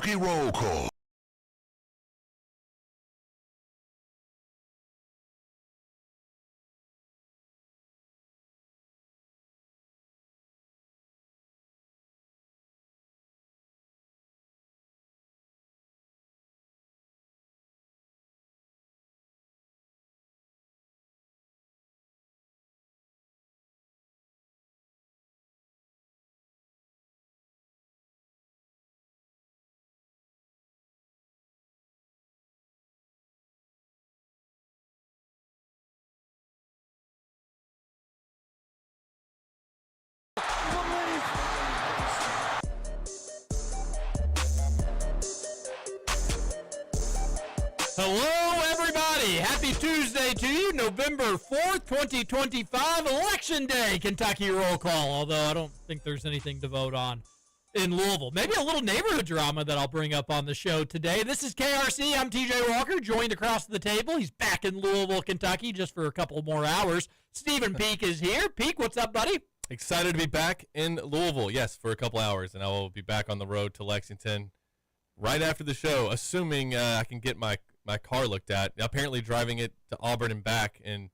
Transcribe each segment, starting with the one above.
Kentucky Roll Call. Hello, everybody. Happy Tuesday to you, November 4th, 2025, Election Day, Kentucky Roll Call, although I don't think there's anything to vote on in Louisville. Maybe a little neighborhood drama that I'll bring up on the show today. This is KRC. I'm TJ Walker, joined across the table. He's back in Louisville, Kentucky, just for a couple more hours. Stephen Peak is here. Peak, what's up, buddy? Excited to be back in Louisville, yes, for a couple hours, and I will be back on the road to Lexington right after the show, assuming I can get my car looked at. Apparently driving it to Auburn and back in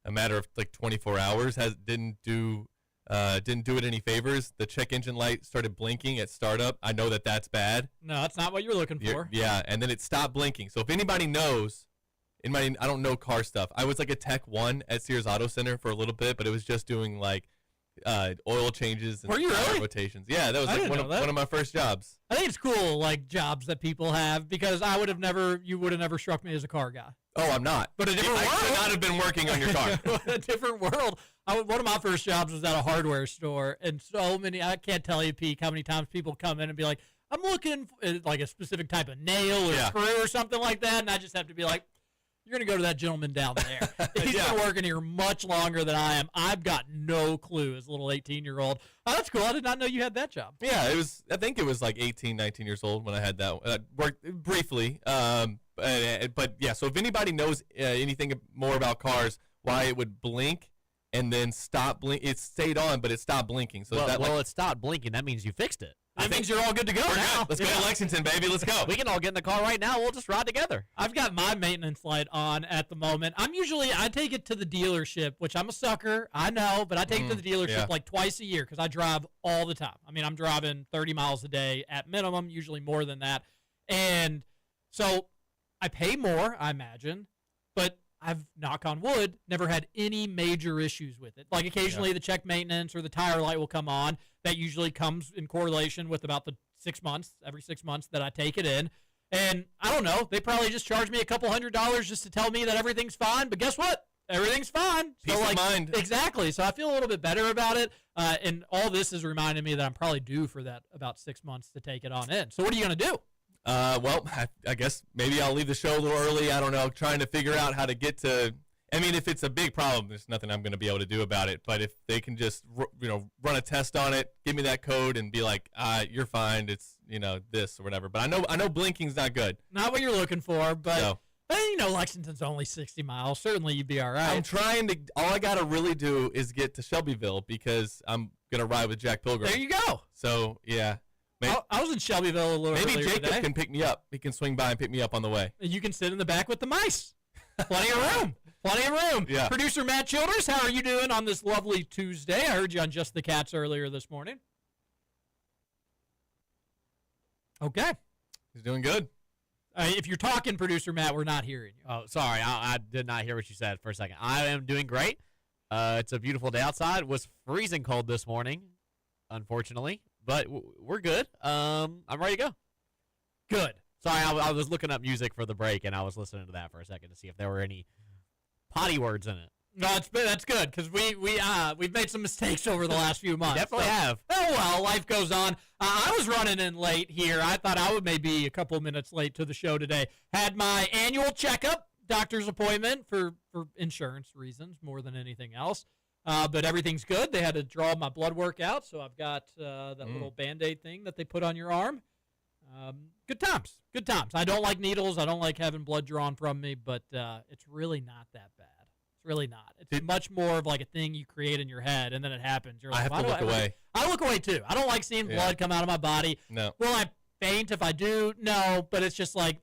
a matter of like 24 hours didn't do it any favors. The check engine light started blinking at startup. I know that's bad. No, that's not what you're looking for. Yeah, and then it stopped blinking. So if anybody knows, I don't know car stuff. I was like a Tech 1 at Sears Auto Center for a little bit, but it was just doing like oil changes and tire rotations. Yeah, that was like one of my first jobs. I think it's cool, like jobs that people have, because you would have never struck me as a car guy. Oh, I'm not. But a different world. I should not have been working on your car. A different world. One of my first jobs was at a hardware store, and I can't tell you, Pete, how many times people come in and be like, I'm looking for like a specific type of nail or screw or something like that, and I just have to be like, you're going to go to that gentleman down there. He's been working here much longer than I am. I've got no clue as a little 18-year-old. Oh, that's cool. I did not know you had that job. Yeah, I think it was like 18, 19 years old when I had that. I worked briefly. But yeah, so if anybody knows anything more about cars, why it would blink and then stop blinking. It stayed on, but it stopped blinking. So it stopped blinking. That means you fixed it. That means you're all good to go now. Let's go to Lexington, baby. Let's go. We can all get in the car right now. We'll just ride together. I've got my maintenance light on at the moment. I take it to the dealership, which I'm a sucker, I know, but I take it to the dealership like twice a year because I drive all the time. I mean, I'm driving 30 miles a day at minimum, usually more than that. And so I pay more, I imagine, but I've, knock on wood, never had any major issues with it. Like occasionally the check maintenance or the tire light will come on. That usually comes in correlation with about the every 6 months that I take it in. And I don't know, they probably just charge me a couple $100 just to tell me that everything's fine. But guess what? Everything's fine. Peace of mind. Exactly. So I feel a little bit better about it. And all this is reminding me that I'm probably due for that about 6 months to take it on in. So what are you going to do? Well, I guess maybe I'll leave the show a little early. I don't know, trying to figure out how to get to. I mean, if it's a big problem, there's nothing I'm going to be able to do about it. But if they can just, run a test on it, give me that code, and be like, you're fine. It's, this or whatever. But I know blinking's not good. Not what you're looking for, but Lexington's only 60 miles. Certainly you'd be all right. I'm trying to. All I got to really do is get to Shelbyville because I'm going to ride with Jack Pilgrim. There you go. So yeah. I was in Shelbyville a little earlier Maybe Jacob today. can pick me up. He can swing by and pick me up on the way. And you can sit in the back with the mice. Plenty of room. Plenty of room. Yeah. Producer Matt Childers, how are you doing on this lovely Tuesday? I heard you on Just the Cats earlier this morning. Okay. He's doing good. If you're talking, Producer Matt, we're not hearing you. Oh, sorry. I did not hear what you said for a second. I am doing great. It's a beautiful day outside. It was freezing cold this morning, unfortunately. But we're good. I'm ready to go. Good. Sorry, I was looking up music for the break, and I was listening to that for a second to see if there were any potty words in it. No, that's good because we've made some mistakes over the last few months. Definitely have. Oh well, life goes on. I was running in late here. I thought I would maybe a couple minutes late to the show today. Had my annual checkup, doctor's appointment for insurance reasons more than anything else. But everything's good. They had to draw my blood work out, so I've got that little Band-Aid thing that they put on your arm. Good times. Good times. I don't like needles. I don't like having blood drawn from me, but it's really not that bad. It's really not. It's much more of like a thing you create in your head, and then it happens. You're like, I have to look away. I look away, too. I don't like seeing blood come out of my body. No. Well, faint if I do? No, but it's just like,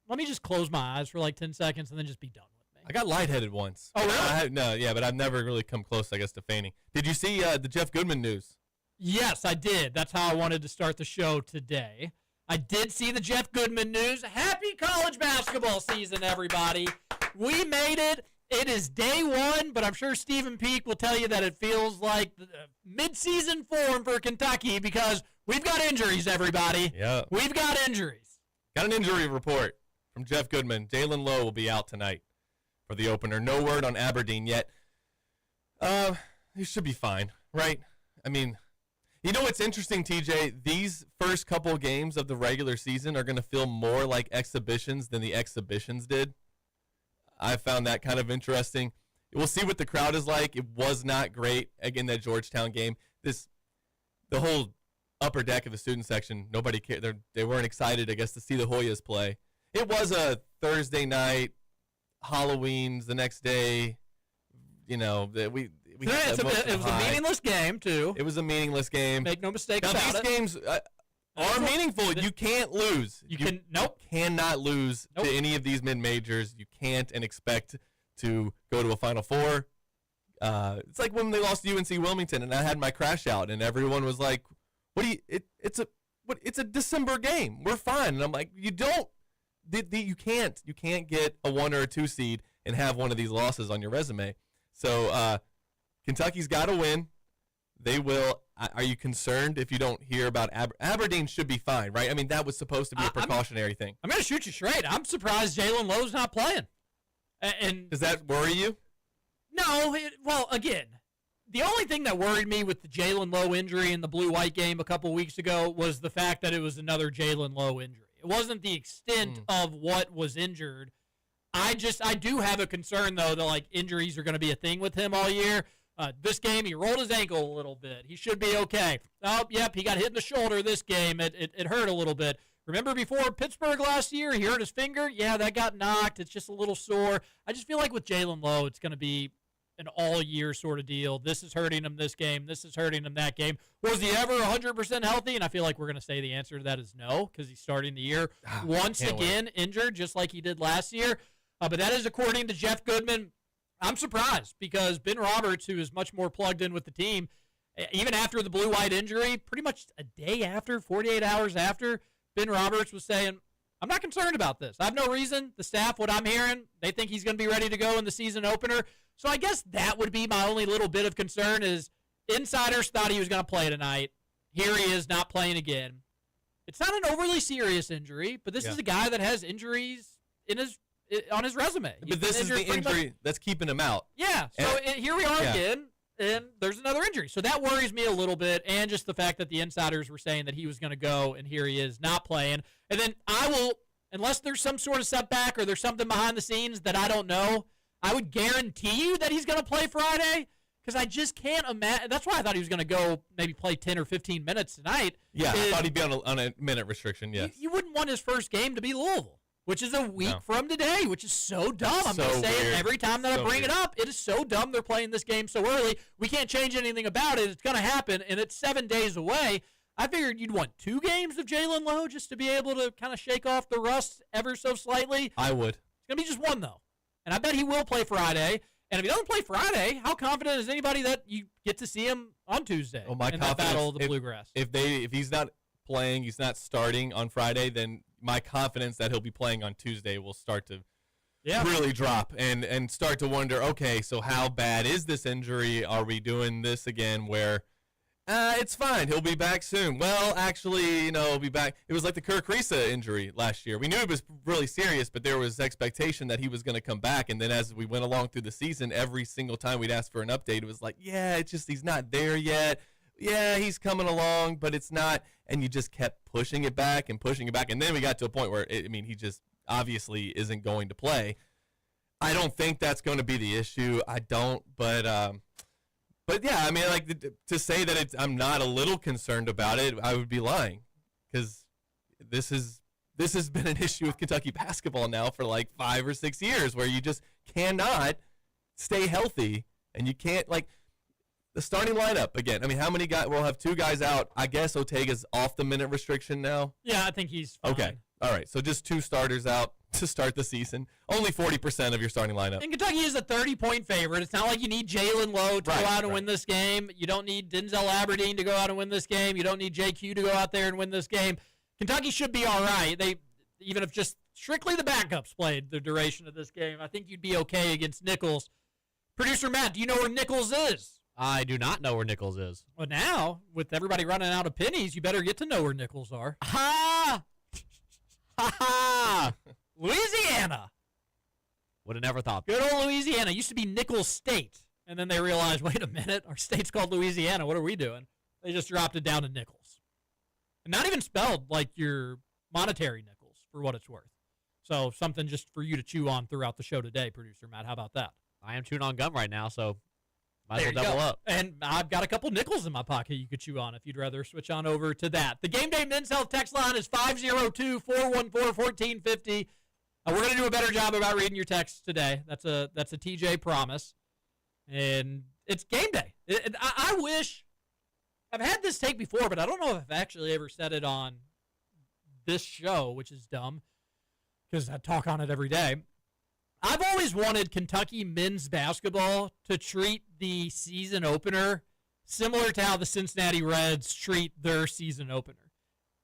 let me just close my eyes for like 10 seconds and then just be done with me. I got lightheaded once. Oh, really? No, yeah, but I've never really come close, I guess, to fainting. Did you see the Jeff Goodman news? Yes, I did. That's how I wanted to start the show today. I did see the Jeff Goodman news. Happy college basketball season, everybody. We made it. It is day one, but I'm sure Stephen Peak will tell you that it feels like the mid-season form for Kentucky because we've got injuries, everybody. Yeah. We've got injuries. Got an injury report from Jeff Goodman. Jalen Lowe will be out tonight for the opener. No word on Aberdeen yet. He should be fine, right? I mean, you know what's interesting, TJ? These first couple games of the regular season are going to feel more like exhibitions than the exhibitions did. I found that kind of interesting. We'll see what the crowd is like. It was not great again that Georgetown game. The whole upper deck of the student section, nobody cared. They weren't excited, I guess, to see the Hoyas play. It was a Thursday night, Halloween's the next day. You know, it was a meaningless game too. It was a meaningless game. Make no mistake now, about it. These games are meaningful. You can't lose. You cannot lose to any of these mid-majors. You can't and expect to go to a Final Four. It's like when they lost to UNC Wilmington, and I had my crash out, and everyone was like, "What do you? It's a December game. We're fine." And I'm like, "You don't. You can't get a 1 or a 2 seed and have one of these losses on your resume." So Kentucky's got to win. They will. Are you concerned if you don't hear about Aberdeen? Should be fine, right? I mean, that was supposed to be a precautionary thing. I'm going to shoot you straight. I'm surprised Jalen Lowe's not playing. And does that worry you? No. Well, again, the only thing that worried me with the Jalen Lowe injury in the blue-white game a couple weeks ago was the fact that it was another Jalen Lowe injury. It wasn't the extent of what was injured. I do have a concern, though, that, like, injuries are going to be a thing with him all year. This game, he rolled his ankle a little bit. He should be okay. Oh, yep, he got hit in the shoulder this game. It hurt a little bit. Remember before Pittsburgh last year, he hurt his finger? Yeah, that got knocked. It's just a little sore. I just feel like with Jalen Lowe, it's going to be an all-year sort of deal. This is hurting him this game. This is hurting him that game. Was he ever 100% healthy? And I feel like we're going to say the answer to that is no, because he's starting the year once again injured, just like he did last year. But that is according to Jeff Goodman. I'm surprised because Ben Roberts, who is much more plugged in with the team, even after the blue-white injury, pretty much a day after, 48 hours after, Ben Roberts was saying, I'm not concerned about this. I have no reason. The staff, what I'm hearing, they think he's going to be ready to go in the season opener. So I guess that would be my only little bit of concern is insiders thought he was going to play tonight. Here he is not playing again. It's not an overly serious injury, but this is a guy that has injuries on his resume. But this is the injury that's keeping him out. Yeah, so here we are again, and there's another injury. So that worries me a little bit, and just the fact that the insiders were saying that he was going to go, and here he is not playing. And then I will, unless there's some sort of setback or there's something behind the scenes that I don't know, I would guarantee you that he's going to play Friday because I just can't imagine. That's why I thought he was going to go maybe play 10 or 15 minutes tonight. Yeah, I thought he'd be on a minute restriction, yes. You wouldn't want his first game to be Louisville, which is a week from today, which is so dumb. I'm going to say it every time that I bring it up. It is so dumb they're playing this game so early. We can't change anything about it. It's going to happen, and it's 7 days away. I figured you'd want 2 games of Jalen Lowe just to be able to kind of shake off the rust ever so slightly. I would. It's going to be just 1, though. And I bet he will play Friday. And if he doesn't play Friday, how confident is anybody that you get to see him on Tuesday in that battle of the Bluegrass? If he's not playing, he's not starting on Friday, then my confidence that he'll be playing on Tuesday will start to really drop and start to wonder, okay, so how bad is this injury? Are we doing this again where it's fine, he'll be back soon? Well, actually, he'll be back. It was like the Kirk Risa injury last year. We knew it was really serious, but there was expectation that he was going to come back. And then as we went along through the season, every single time we'd ask for an update, it was like, yeah, it's just he's not there yet. Yeah, he's coming along, but it's not. And you just kept pushing it back and pushing it back. And then we got to a point where, he just obviously isn't going to play. I don't think that's going to be the issue. I don't, but yeah, to say that I'm not a little concerned about it, I would be lying, because this has been an issue with Kentucky basketball now for like 5 or 6 years, where you just cannot stay healthy, and you can't The starting lineup again. I mean, how many guys? We'll have 2 guys out. I guess Ortega's off the minute restriction now. Yeah, I think he's fine. Okay. All right. So just 2 starters out to start the season. Only 40% of your starting lineup. And Kentucky is a 30-point favorite. It's not like you need Jalen Lowe to go out and win this game. You don't need Denzel Aberdeen to go out and win this game. You don't need JQ to go out there and win this game. Kentucky should be all right. Even if just strictly the backups played the duration of this game, I think you'd be okay against Nichols. Producer Matt, do you know where Nichols is? I do not know where Nichols is. Well, now, with everybody running out of pennies, you better get to know where Nichols are. Ha! Ha ha! Louisiana. Would have never thought that. Good old Louisiana. Used to be Nichols State. And then they realized, wait a minute, our state's called Louisiana. What are we doing? They just dropped it down to Nichols. And not even spelled like your monetary nickels, for what it's worth. So something just for you to chew on throughout the show today, Producer Matt. How about that? I am chewing on gum right now, so might as There well you double go. up. And I've got a couple nickels in my pocket you could chew on if you'd rather switch on over to that. The Game Day Men's Health text line is 502-414-1450. We're going to do a better job about reading your texts today. That's a TJ promise. And it's game day. I wish I've had this take before, but I don't know if I've actually ever said it on this show, which is dumb because I talk on it every day. I've always wanted Kentucky men's basketball to treat the season opener similar to how the Cincinnati Reds treat their season opener.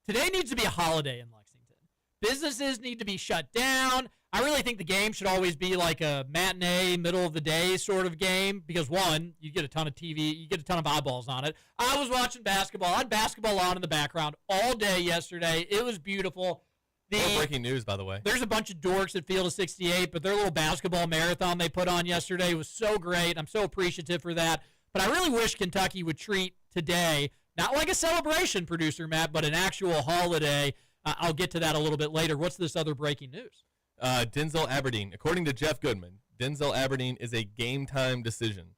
Today needs to be a holiday in Lexington. Businesses need to be shut down. I really think the game should always be like a matinee, middle of the day sort of game because, one, you get a ton of TV, you get a ton of eyeballs on it. I was watching basketball. I had basketball on in the background all day yesterday. It was beautiful. More breaking news, by the way. There's a bunch of dorks at Field of 68, but their little basketball marathon they put on yesterday was so great. I'm so appreciative for that. But I really wish Kentucky would treat today, not like a celebration, Producer Matt, but an actual holiday. I'll get to that a little bit later. What's this other breaking news? Denzel Aberdeen. According to Jeff Goodman, Denzel Aberdeen is a game-time decision.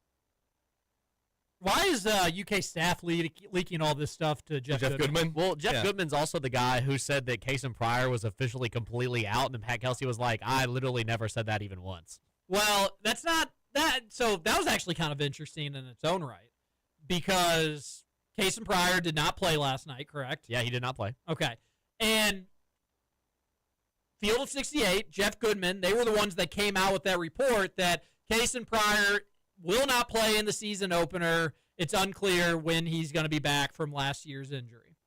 Why is UK staff leaking all this stuff to Jeff Goodman? Well, Jeff Goodman's also the guy who said that Kason Pryor was officially completely out, and then Pat Kelsey was like, I literally never said that even once. Well, that's not that. So that was actually kind of interesting in its own right because Kason Pryor did not play last night, correct? Yeah, he did not play. Okay. And Field of 68, Jeff Goodman, they were the ones that came out with that report that Kason Pryor will not play in the season opener. It's unclear when he's going to be back from last year's injury.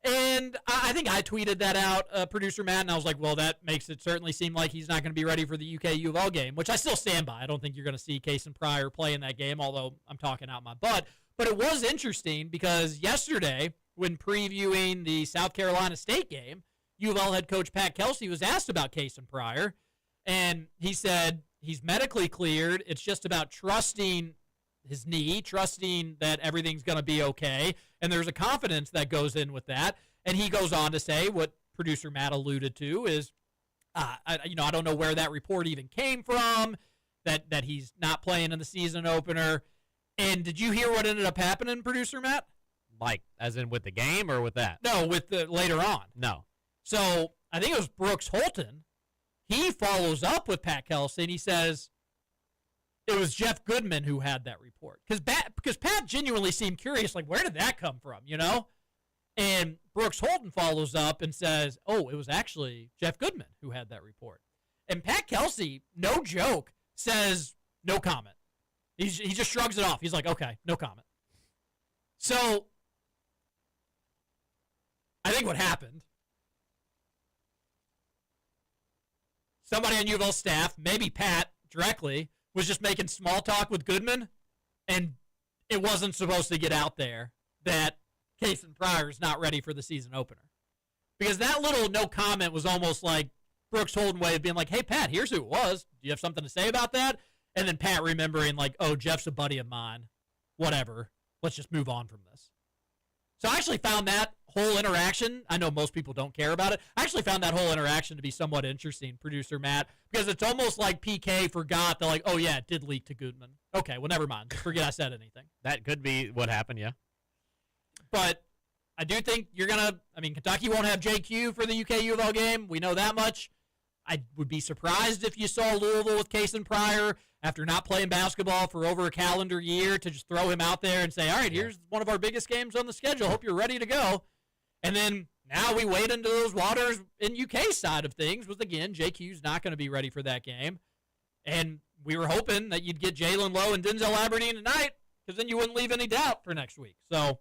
And I think I tweeted that out, Producer Matt, and I was like, well, that makes it certainly seem like he's not going to be ready for the UK U of L game, which I still stand by. I don't think you're going to see Kason Pryor play in that game, although I'm talking out my butt. But it was interesting because yesterday, when previewing the South Carolina State game, U of L head coach Pat Kelsey was asked about Kason Pryor, and he said he's medically cleared. It's just about trusting his knee, trusting that everything's going to be okay, and there's a confidence that goes in with that. And he goes on to say what producer Matt alluded to is, I don't know where that report even came from, that he's not playing in the season opener. And did you hear what ended up happening, producer Matt? Like, as in with the game or with that? No, with the later on. No. So I think it was Brooks Holton. He follows up with Pat Kelsey, and he says it was Jeff Goodman who had that report. Because Pat genuinely seemed curious, like, where did that come from, you know? And Brooks Holton follows up and says, oh, it was actually Jeff Goodman who had that report. And Pat Kelsey, no joke, says no comment. He just shrugs it off. He's like, okay, no comment. So I think what happened, somebody on U of L staff, maybe Pat directly, was just making small talk with Goodman, and it wasn't supposed to get out there that Kason Pryor is not ready for the season opener. Because that little no comment was almost like Brooks Holden way of being like, hey, Pat, here's who it was. Do you have something to say about that? And then Pat remembering like, oh, Jeff's a buddy of mine. Whatever. Let's just move on from this. So I actually found that whole interaction, I know most people don't care about it, I actually found that whole interaction to be somewhat interesting, producer Matt, because it's almost like PK forgot that, like, oh, yeah, it did leak to Goodman. Okay, well, never mind. Just forget I said anything. That could be what happened, yeah. But I do think Kentucky won't have JQ for the UK U of L game. We know that much. I would be surprised if you saw Louisville with Kason Pryor. after not playing basketball for over a calendar year, to just throw him out there and say, all right, here's one of our biggest games on the schedule. Hope you're ready to go. And then now we wade into those waters in UK side of things with, again, JQ's not going to be ready for that game. And we were hoping that you'd get Jalen Lowe and Denzel Aberdeen tonight, because then you wouldn't leave any doubt for next week. So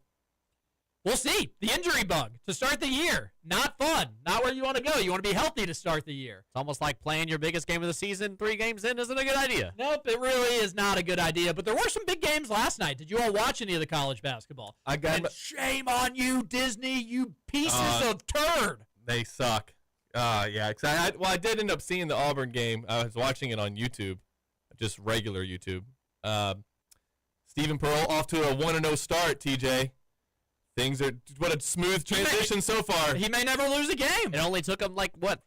we'll see. The injury bug to start the year, not fun. Not where you want to go. You want to be healthy to start the year. It's almost like playing your biggest game of the season 3 games in isn't a good idea. Nope, it really is not a good idea. But there were some big games last night. Did you all watch any of the college basketball? And shame on you, Disney, you pieces of turd. They suck. Yeah. I did end up seeing the Auburn game. I was watching it on YouTube, just regular YouTube. Stephen Pearl off to a 1-0 start, TJ. Things are, what a smooth transition so far. He may never lose a game. It only took him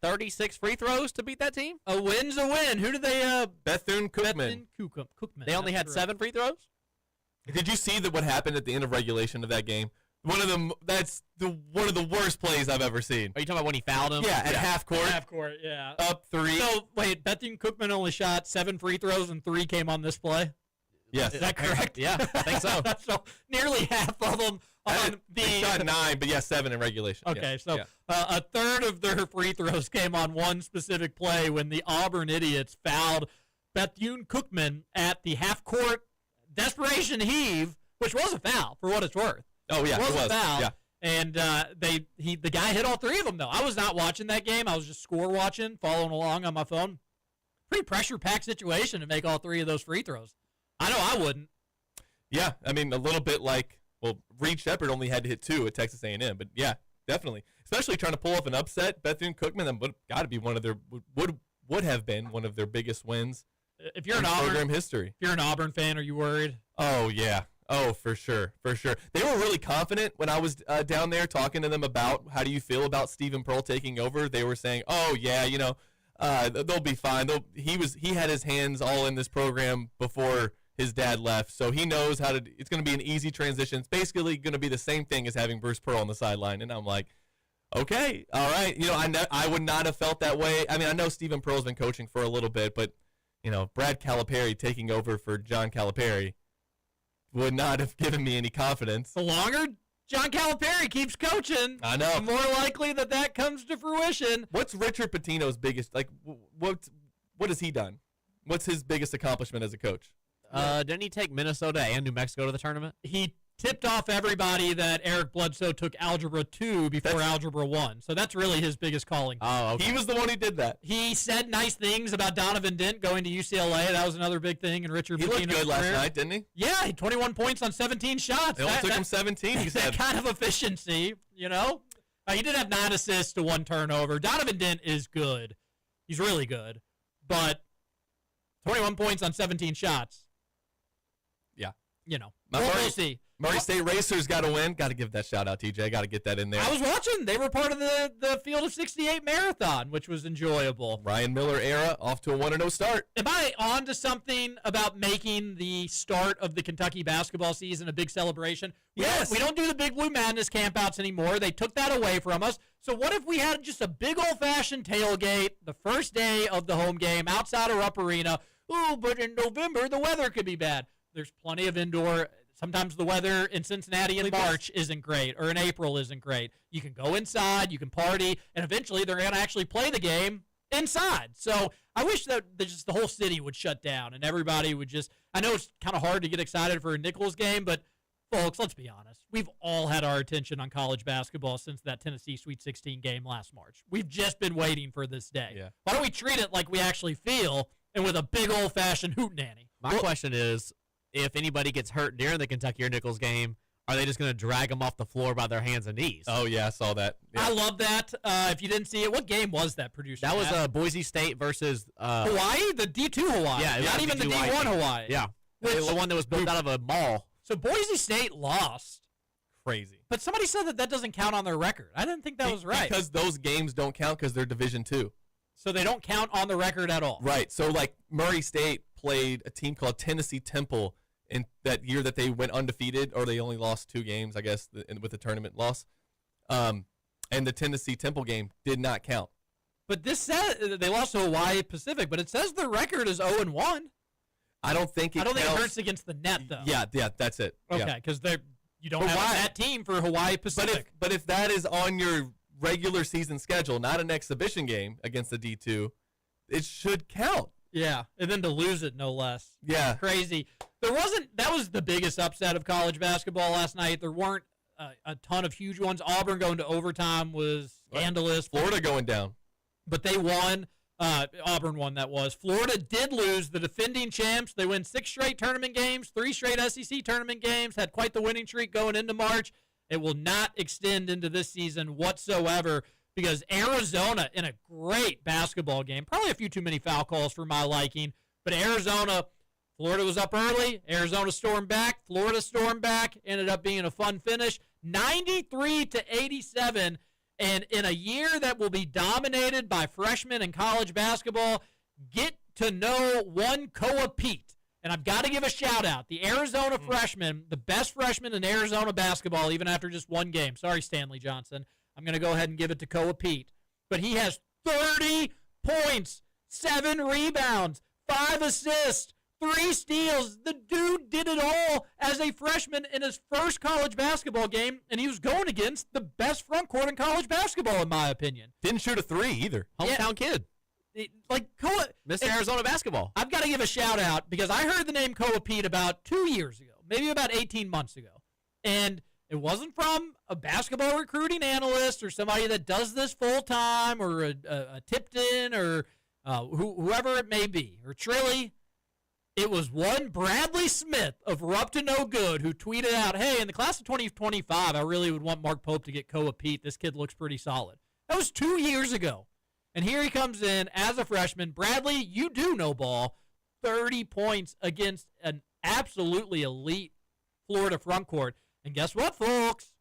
36 free throws to beat that team? A win's a win. Who did they, Bethune-Cookman. Cookman. They only had 7 free throws? Did you see what happened at the end of regulation of that game? One of the worst plays I've ever seen. Are you talking about when he fouled him? Yeah, at half court. Half court, yeah. Up 3. So, wait, Bethune-Cookman only shot 7 free throws and 3 came on this play? Yes. Is that correct? Yeah, I think so. So nearly half of them on They shot 9, but 7 in regulation. Okay, so a third of their free throws came on one specific play when the Auburn idiots fouled Bethune-Cookman at the half-court desperation heave, which was a foul for what it's worth. Oh, yeah, it was a foul. Yeah. And the guy hit all 3 of them, though. I was not watching that game. I was just score watching, following along on my phone. Pretty pressure-packed situation to make all 3 of those free throws. I know I wouldn't. Yeah, I mean, a little bit like, Reed Shepherd only had to hit 2 at Texas A&M, but yeah, definitely. Especially trying to pull off an upset, Bethune-Cookman, that would got to be would have been one of their biggest wins. If you're in an Auburn program history. If you're an Auburn fan, are you worried? Oh yeah. Oh, for sure. They were really confident when I was down there talking to them about how do you feel about Stephen Pearl taking over. They were saying, "Oh yeah, they'll be fine." He had his hands all in this program before his dad left, so he knows how to. It's going to be an easy transition. It's basically going to be the same thing as having Bruce Pearl on the sideline, and I'm like, okay, all right. I would not have felt that way. I mean, I know Stephen Pearl's been coaching for a little bit, but Brad Calipari taking over for John Calipari would not have given me any confidence. The longer John Calipari keeps coaching, I know, the more likely that comes to fruition. What's Richard Pitino's biggest, what has he done? What's his biggest accomplishment as a coach? Didn't he take Minnesota and New Mexico to the tournament? He tipped off everybody that Eric Bledsoe took Algebra 2 before Algebra 1. So that's really his biggest calling. Oh, okay. He was the one who did that. He said nice things about Donovan Dent going to UCLA. That was another big thing in Richard Pitino's He looked good last career. night, didn't he? Yeah, 21 points on 17 shots. It only took him 17, he said. That kind of efficiency, He did have 9 assists to 1 turnover. Donovan Dent is good. He's really good. But 21 points on 17 shots. Yeah. We'll see. Murray State Racers got to win. Got to give that shout out, TJ. Got to get that in there. I was watching. They were part of the Field of 68 marathon, which was enjoyable. Ryan Miller era off to a 1-0 start. Am I on to something about making the start of the Kentucky basketball season a big celebration? Yes. We don't do the Big Blue Madness campouts anymore. They took that away from us. So what if we had just a big old-fashioned tailgate the first day of the home game outside of Rupp Arena? Ooh, but in November, the weather could be bad. There's plenty of indoor. Sometimes the weather in Cincinnati in March isn't great, or in April isn't great. You can go inside, you can party, and eventually they're going to actually play the game inside. So I wish that just the whole city would shut down and everybody would just – I know it's kind of hard to get excited for a Nichols game, but, folks, let's be honest. We've all had our attention on college basketball since that Tennessee Sweet 16 game last March. We've just been waiting for this day. Yeah. Why don't we treat it like we actually feel and with a big old-fashioned hootenanny? My question is – if anybody gets hurt during the Kentucky or Nichols game, are they just going to drag them off the floor by their hands and knees? Oh, yeah, I saw that. Yeah. I love that. If you didn't see it, what game was that, producer? That was Boise State versus Hawaii? The D2 Hawaii. Yeah, not even the D1 Hawaii. Yeah. The one that was built out of a mall. So Boise State lost. Crazy. But somebody said that doesn't count on their record. I didn't think that was right. Because those games don't count because they're Division II. So they don't count on the record at all. Right. So, Murray State played a team called Tennessee Temple in that year that they went undefeated, or they only lost 2 games, I guess, with the tournament loss. And the Tennessee Temple game did not count. But this says they lost to Hawaii Pacific, but it says their record is 0-1. I don't think it think it hurts against the net, though. Yeah, that's it. Okay, because you don't have that team for Hawaii Pacific. But if that is on your regular season schedule, not an exhibition game against the D2, it should count. Yeah, and then to lose it, no less. Yeah. Crazy. That was the biggest upset of college basketball last night. There weren't a ton of huge ones. Auburn going to overtime was scandalous. Florida going down. But they won. Auburn won, that was. Florida did lose, the defending champs. They win 6 straight tournament games, 3 straight SEC tournament games, had quite the winning streak going into March. It will not extend into this season whatsoever because Arizona, in a great basketball game, probably a few too many foul calls for my liking, but Arizona, Florida was up early. Arizona stormed back. Florida stormed back. Ended up being a fun finish, 93-87. And in a year that will be dominated by freshmen in college basketball, get to know one Koa Pete. And I've got to give a shout-out. The Arizona freshman, the best freshman in Arizona basketball, even after just one game. Sorry, Stanley Johnson. I'm going to go ahead and give it to Koa Pete. But he has 30 points, 7 rebounds, 5 assists, 3 steals. The dude did it all as a freshman in his first college basketball game, and he was going against the best front court in college basketball, in my opinion. Didn't shoot a 3 either. Hometown kid. Koa, Mr. Arizona basketball. I've got to give a shout-out because I heard the name Koa Pete about 2 years ago, maybe about 18 months ago. And it wasn't from a basketball recruiting analyst or somebody that does this full-time or a Tipton or whoever it may be, or Trilly. It was one Bradley Smith of We're Up to No Good who tweeted out, hey, in the class of 2025, I really would want Mark Pope to get Koa Pete. This kid looks pretty solid. That was 2 years ago. And here he comes in as a freshman. Bradley, you do know ball. 30 points against an absolutely elite Florida front court. And guess what, folks?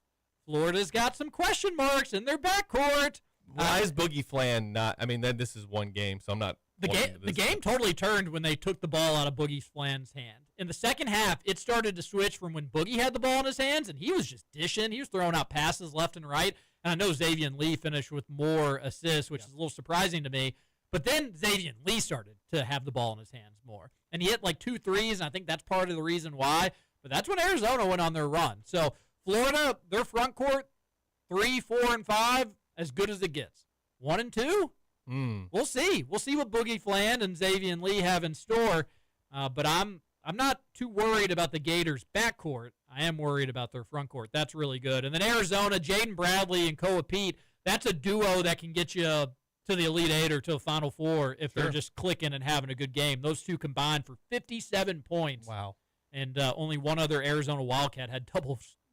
Florida's got some question marks in their backcourt. Why is Boogie Flan not? I mean, this is one game, so I'm not. The game totally turned when they took the ball out of Boogie Flan's hand. In the second half, it started to switch from when Boogie had the ball in his hands, and he was just dishing. He was throwing out passes left and right. And I know Xavier Lee finished with more assists, which is a little surprising to me. But then Xavier Lee started to have the ball in his hands more. And he hit like 2 threes, and I think that's part of the reason why. But that's when Arizona went on their run. So Florida, their front court, 3, 4, and 5, as good as it gets. 1 and 2? We'll see. We'll see what Boogie Flan and Xavier Lee have in store. But I'm not too worried about the Gators' backcourt. I am worried about their front court. That's really good. And then Arizona, Jaden Bradley and Koa Pete, that's a duo that can get you to the Elite Eight or to the Final Four if they're just clicking and having a good game. Those two combined for 57 points. Wow. And only one other Arizona Wildcat had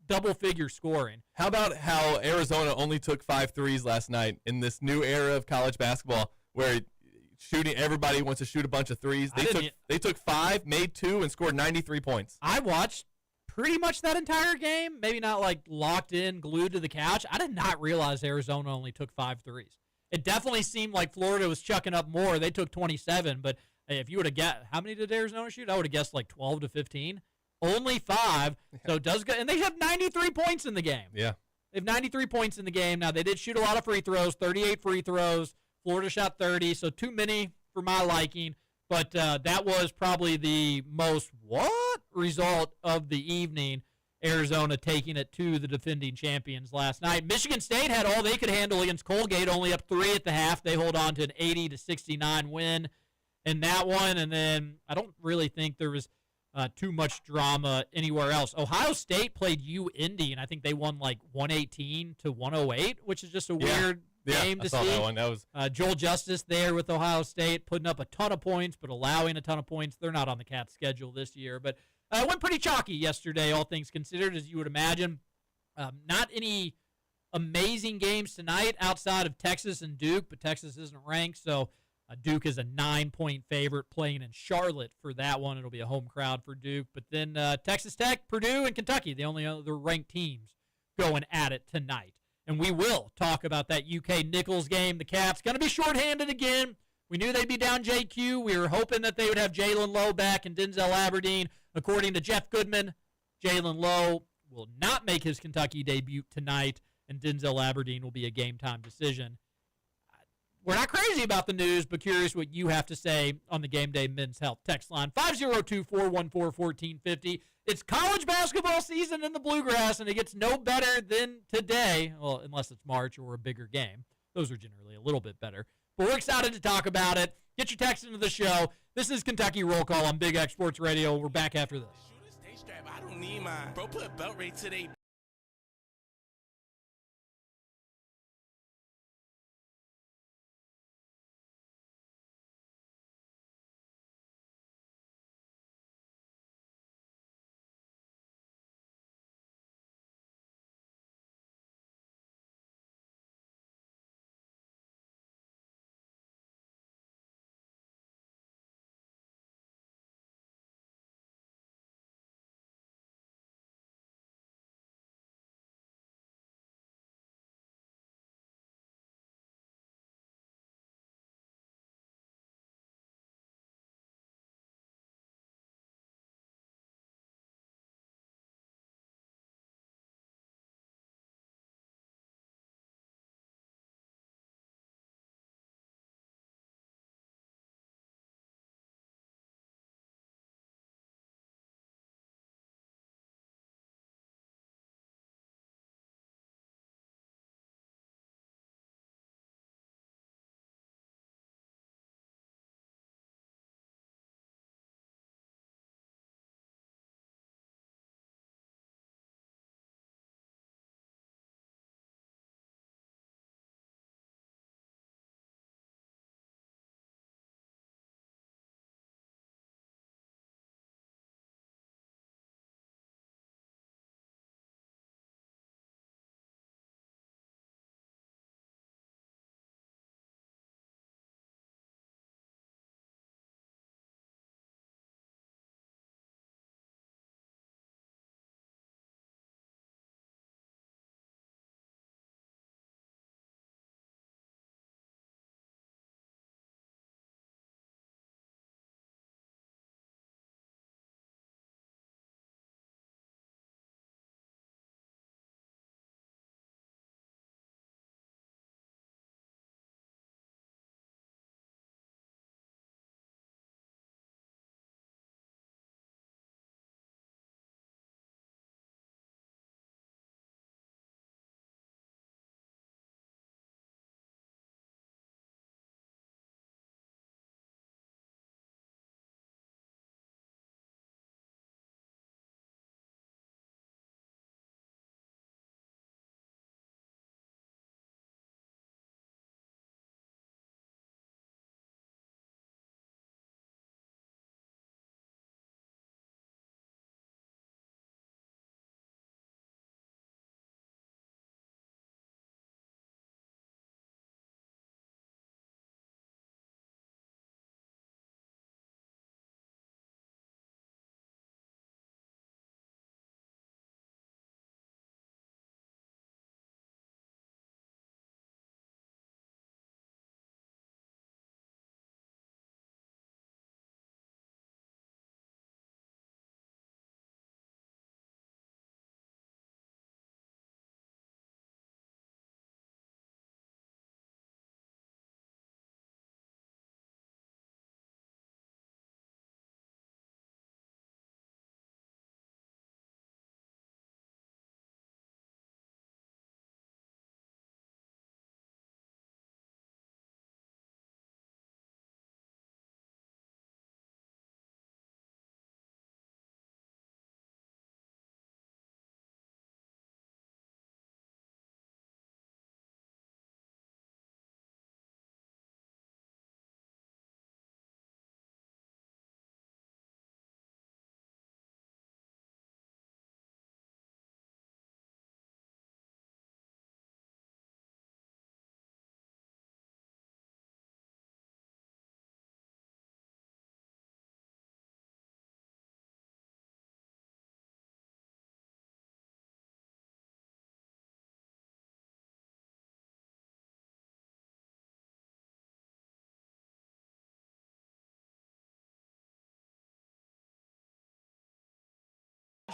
double-figure scoring. How about how Arizona only took 5 threes last night in this new era of college basketball where everybody wants to shoot a bunch of threes? They took 5, made 2, and scored 93 points. I watched pretty much that entire game, maybe not like locked in, glued to the couch. I did not realize Arizona only took 5 threes. It definitely seemed like Florida was chucking up more. They took 27, but if you would have guessed, how many did Arizona shoot? I would have guessed like 12 to 15. Only 5, so it does go. And they have 93 points in the game. Yeah. They have 93 points in the game. Now, they did shoot a lot of free throws, 38 free throws. Florida shot 30, so too many for my liking. But that was probably the most result of the evening, Arizona taking it to the defending champions last night. Michigan State had all they could handle against Colgate, only up 3 at the half. They hold on to an 80-69 win in that one. And then I don't really think there was too much drama anywhere else. Ohio State played Indy, and I think they won like 118-108, which is just a weird game to see. I saw that one. That was Joel Justice there with Ohio State, putting up a ton of points, but allowing a ton of points. They're not on the Cats' schedule this year, but it went pretty chalky yesterday, all things considered, as you would imagine. Not any amazing games tonight outside of Texas and Duke, but Texas isn't ranked, so Duke is a 9-point favorite playing in Charlotte for that one. It'll be a home crowd for Duke. But then Texas Tech, Purdue, and Kentucky, the only other ranked teams going at it tonight. And we will talk about that UK Nichols game. The Cats going to be shorthanded again. We knew they'd be down JQ. We were hoping that they would have Jalen Lowe back and Denzel Aberdeen. According to Jeff Goodman, Jalen Lowe will not make his Kentucky debut tonight, and Denzel Aberdeen will be a game-time decision. we're not crazy about the news, but curious what you have to say on the Game Day Men's Health text line, 502-414-1450. It's college basketball season in the Bluegrass, and it gets no better than today, well, unless it's March or a bigger game. Those are generally a little bit better. But we're excited to talk about it. Get your text into the show. This is Kentucky Roll Call on Big X Sports Radio. We're back after this. I don't need mine. Bro, put a belt rate today.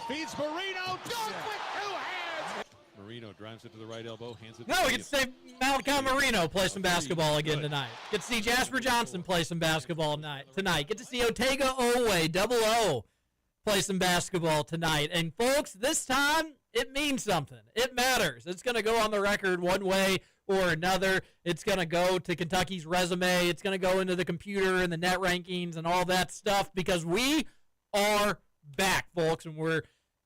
Feeds Marino. Dunk with two hands. Marino drives it to the right elbow, hands it to No, we get to see Malachi Marino play some basketball again tonight. Get to see Jasper Johnson play some basketball tonight. Get to see Otega Owe, double O, play some basketball tonight. And, folks, this time it means something. It matters. It's going to go on the record one way or another. It's going to go to Kentucky's resume. It's going to go into the computer and the net rankings and all that stuff because we are back, folks, and we're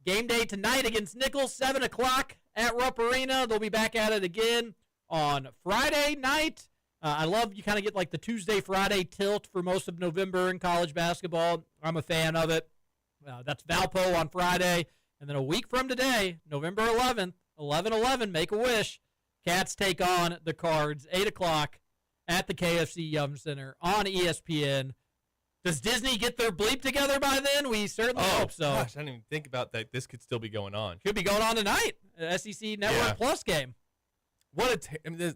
game day tonight against Nichols, 7 o'clock at Rupp Arena. They'll be back at it again on Friday night. I love you kind of get like the Tuesday-Friday tilt for most of November in college basketball. I'm a fan of it. That's Valpo on Friday. And then a week from today, November 11th, 11/11, Make-A-Wish, Cats take on the Cards, 8 o'clock at the KFC Yum Center on ESPN. Does Disney get their bleep together by then? We certainly hope so. Gosh, I didn't even think about that. This could still be going on. Could be going on tonight. SEC Network Plus game.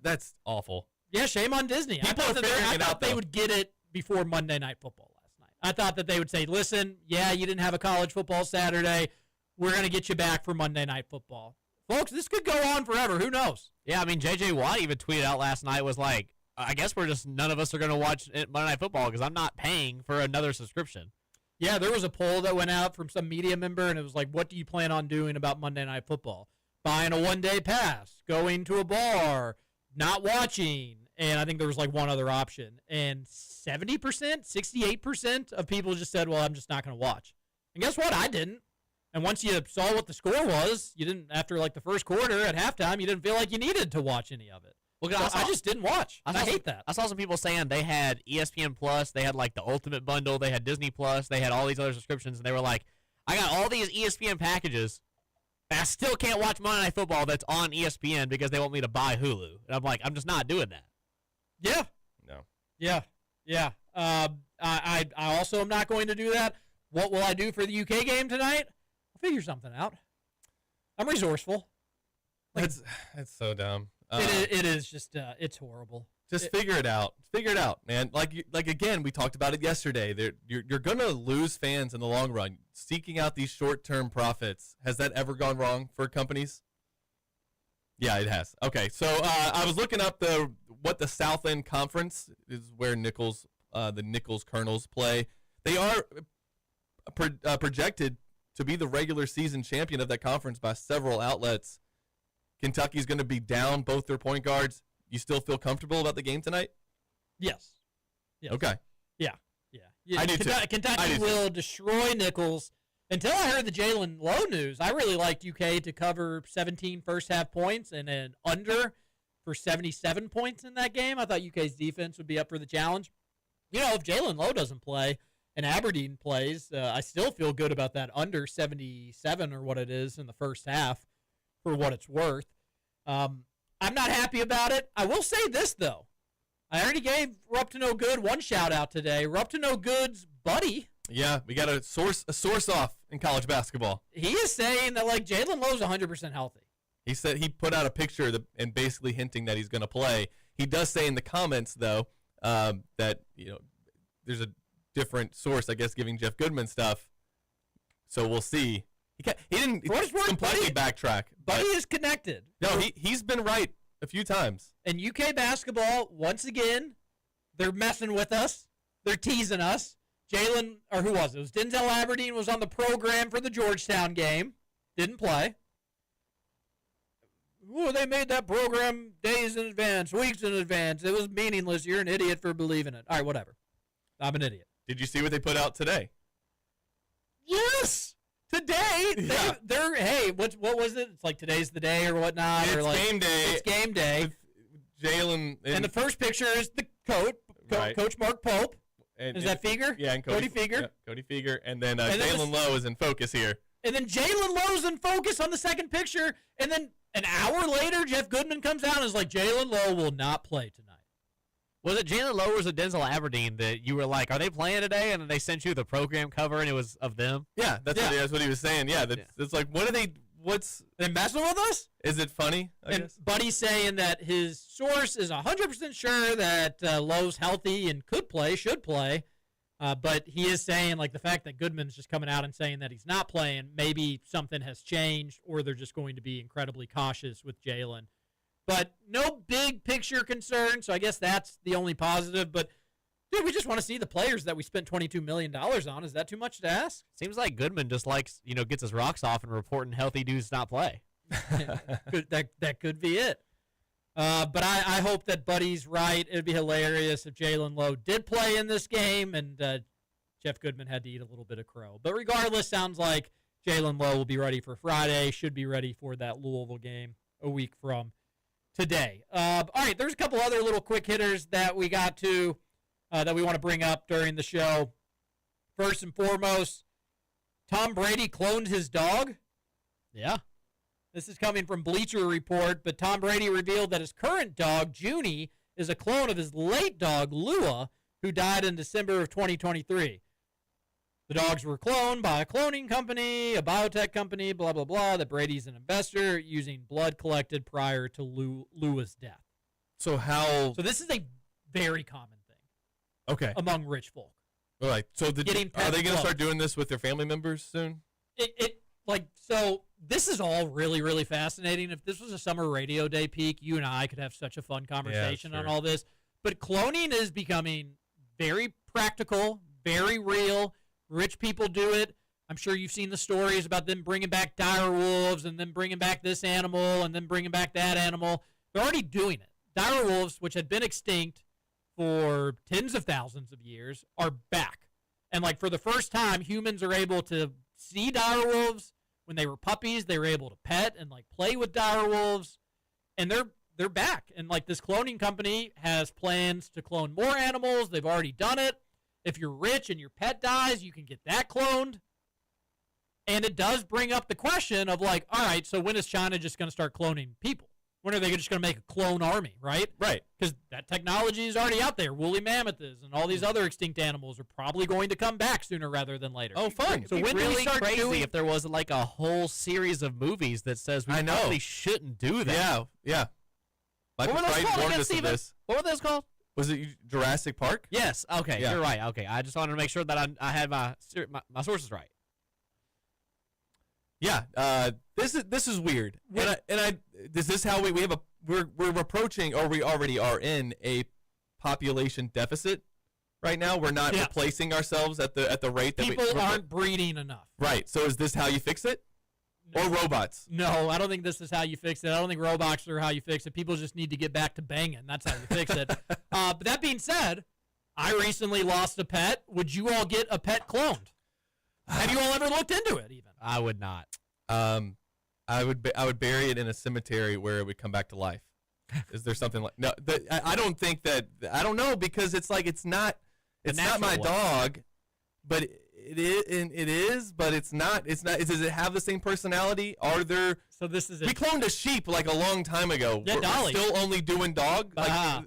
That's awful. Yeah, shame on Disney. I thought they would get it before Monday Night Football last night. I thought that they would say, listen, yeah, you didn't have a college football Saturday. We're going to get you back for Monday Night Football. Folks, this could go on forever. Who knows? Yeah, I mean, J.J. Watt even tweeted out last night, was like, I guess none of us are going to watch Monday Night Football because I'm not paying for another subscription. Yeah, there was a poll that went out from some media member, and it was like, what do you plan on doing about Monday Night Football? Buying a one-day pass, going to a bar, not watching, and I think there was like one other option. And 70%, 68% of people just said, well, I'm just not going to watch. And guess what? I didn't. And once you saw what the score was, you didn't, after like the first quarter at halftime, you didn't feel like you needed to watch any of it. Well, I just didn't watch. I hate that. I saw some people saying they had ESPN Plus, they had like the Ultimate Bundle, they had Disney Plus, they had all these other subscriptions, and they were like, I got all these ESPN packages, and I still can't watch Monday Night Football that's on ESPN because they want me to buy Hulu. And I'm like, I'm just not doing that. Yeah. No. Yeah. Yeah. I also am not going to do that. What will I do for the UK game tonight? I'll figure something out. I'm resourceful. That's so dumb. It is just it's horrible. Just figure it out. Figure it out, man. Like again, we talked about it yesterday. You're going to lose fans in the long run. Seeking out these short-term profits. Has that ever gone wrong for companies? Yeah, it has. Okay, so I was looking up what the South End Conference is, where the Nichols Colonels play. They are projected to be the regular season champion of that conference by several outlets. Kentucky's going to be down both their point guards. You still feel comfortable about the game tonight? Yes. Okay. Yeah. I do too. Kentucky will destroy Nichols. Until I heard the Jalen Lowe news, I really liked UK to cover 17 first-half points and an under for 77 points in that game. I thought UK's defense would be up for the challenge. You know, if Jalen Lowe doesn't play and Aberdeen plays, I still feel good about that under 77 or what it is in the first half. For what it's worth. I'm not happy about it. I will say this, though. I already gave Rupp to No Good one shout-out today. Rupp to No Good's buddy. Yeah, we got a source off in college basketball. He is saying that, like, Jalen Lowe's 100% healthy. He said he put out a picture and basically hinting that he's going to play. He does say in the comments, though, that, there's a different source, I guess, giving Jeff Goodman stuff. So we'll see. He didn't completely backtrack. Buddy is connected. No, he's been right a few times. And UK basketball, once again, they're messing with us. They're teasing us. Jalen, or who was it? It was Denzel Aberdeen was on the program for the Georgetown game. Didn't play. Oh, they made that program days in advance, weeks in advance. It was meaningless. You're an idiot for believing it. All right, whatever. I'm an idiot. Did you see what they put out today? Yes! Today, hey, what was it? It's like today's the day or whatnot. It's or like, game day. It's game day. Jalen. And the first picture is the Coach Mark Pope. Is that Feger? Yeah, and Cody Feger. Yeah, Cody Feger. And then Jalen Lowe is in focus here. And then Jalen Lowe's in focus on the second picture. And then an hour later, Jeff Goodman comes out and is like, Jalen Lowe will not play tonight. Was it Jalen Lowe or was it Denzel Aberdeen that you were like, are they playing today? And then they sent you the program cover and it was of them? Yeah, that's what he was saying. Yeah, it's like, what's they messing with us? Is it funny? I guess? Buddy's saying that his source is 100% sure that Lowe's healthy and should play. But he is saying, like, the fact that Goodman's just coming out and saying that he's not playing, maybe something has changed, or they're just going to be incredibly cautious with Jalen. But no big picture concern, so I guess that's the only positive. But, dude, we just want to see the players that we spent $22 million on. Is that too much to ask? Seems like Goodman just likes, gets his rocks off and reporting healthy dudes not play. that could be it. But I hope that Buddy's right. It would be hilarious if Jalen Lowe did play in this game and Jeff Goodman had to eat a little bit of crow. But regardless, sounds like Jalen Lowe will be ready for Friday, should be ready for that Louisville game a week from today. All right, there's a couple other little quick hitters that we got to that we want to bring up during the show. First and foremost, Tom Brady cloned his dog. Yeah. This is coming from Bleacher Report, but Tom Brady revealed that his current dog, Junie, is a clone of his late dog, Lua, who died in December of 2023. The dogs were cloned by a cloning company, a biotech company, blah, blah, blah, that Brady's an investor using blood collected prior to Lua's death. So this is a very common thing among rich folk. All right. So are they going to start doing this with their family members soon? So this is all really, really fascinating. If this was a summer radio day peak, you and I could have such a fun conversation on all this. But cloning is becoming very practical, very real. Rich people do it. I'm sure you've seen the stories about them bringing back dire wolves and then bringing back this animal and then bringing back that animal. They're already doing it. Dire wolves, which had been extinct for tens of thousands of years, are back. And for the first time, humans are able to see dire wolves. When they were puppies, they were able to pet and play with dire wolves, and they're back. And this cloning company has plans to clone more animals. They've already done it. If you're rich and your pet dies, you can get that cloned. And it does bring up the question of all right, so when is China just going to start cloning people? When are they just going to make a clone army, right? Right. Because that technology is already out there. Woolly mammoths and all these other extinct animals are probably going to come back sooner rather than later. Oh, fun. So when do we start crazy if there was a whole series of movies that says we probably shouldn't do that? Yeah. What were those called again, Steven? What were those called? Was it Jurassic Park? Yes. Okay, You're right. Okay, I just wanted to make sure that I had my sources right. Yeah, this is weird. Is this how we have we're approaching, or we already are in a population deficit right now? We're not replacing ourselves at the rate that people aren't breeding enough. Right. So is this how you fix it? No. Or robots? No, I don't think this is how you fix it. I don't think robots are how you fix it. People just need to get back to banging. That's how you fix it. But that being said, I recently lost a pet. Would you all get a pet cloned? Have you all ever looked into it even? I would not. I would bury it in a cemetery where it would come back to life. Is there something like no? I don't think that. I don't know, because it's not my dog, but it is, but it's not. It's not. Does it have the same personality? Are there? So this is we cloned a sheep a long time ago. Yeah, Dolly. We're still only doing dog. No,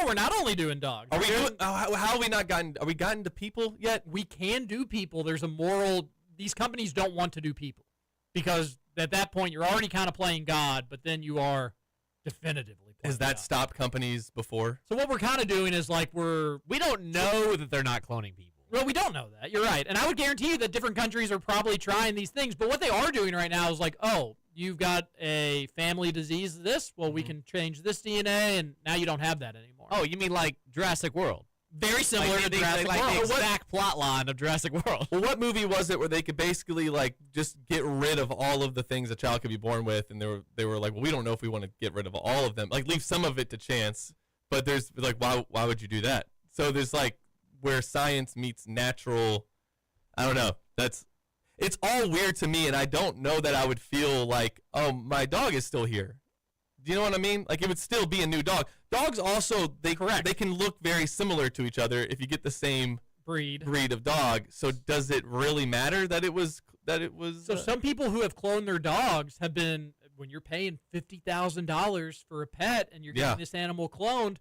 we're not only doing dog. Are we doing? How have we not gotten? Are we gotten to people yet? We can do people. There's a moral. These companies don't want to do people, because at that point you're already kind of playing God, but then you are definitively playing Has that God. stopped companies before? So what we're kind of doing is we don't know that they're not cloning people. Well, we don't know that. You're right. And I would guarantee you that different countries are probably trying these things. But what they are doing right now is oh, you've got a family disease well, we can change this DNA, and now you don't have that anymore. Oh, you mean like Jurassic World? Very similar to Jurassic World. The exact plot line of Jurassic World. Well, what movie was it where they could basically just get rid of all of the things a child could be born with, and they were like, well, we don't know if we want to get rid of all of them. Leave some of it to chance, but there's why would you do that? So there's where science meets natural. I don't know. It's all weird to me, and I don't know that I would feel oh, my dog is still here. Do you know what I mean? It would still be a new dog. Dogs also, they can look very similar to each other if you get the same breed of dog. So does it really matter that it was? So some people who have cloned their dogs have been, when you're paying $50,000 for a pet and you're getting this animal cloned,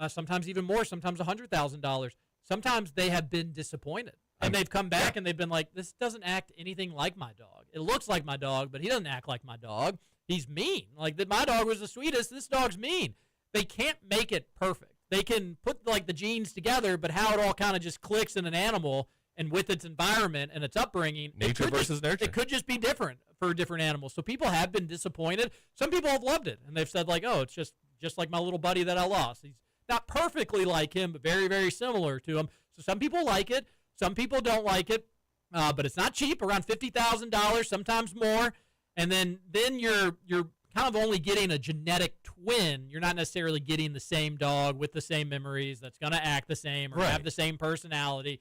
sometimes even more, sometimes $100,000. Sometimes they have been disappointed. And they've come back and they've been like, this doesn't act anything like my dog. It looks like my dog, but he doesn't act like my dog. He's mean. My dog was the sweetest. This dog's mean. They can't make it perfect. they can put like the genes together, but how it all kind of just clicks in an animal and with its environment and its upbringing, Nature versus nurture. It could just be different for different animals. So people have been disappointed. Some people have loved it, and they've said like, oh, it's just like my little buddy that I lost. He's not perfectly like him, but very, very similar to him. So some people like it. Some people don't like it. But it's not cheap, around $50,000, sometimes more. And then you're kind of only getting a genetic twin. You're not necessarily getting the same dog with the same memories that's going to act the same or have the same personality.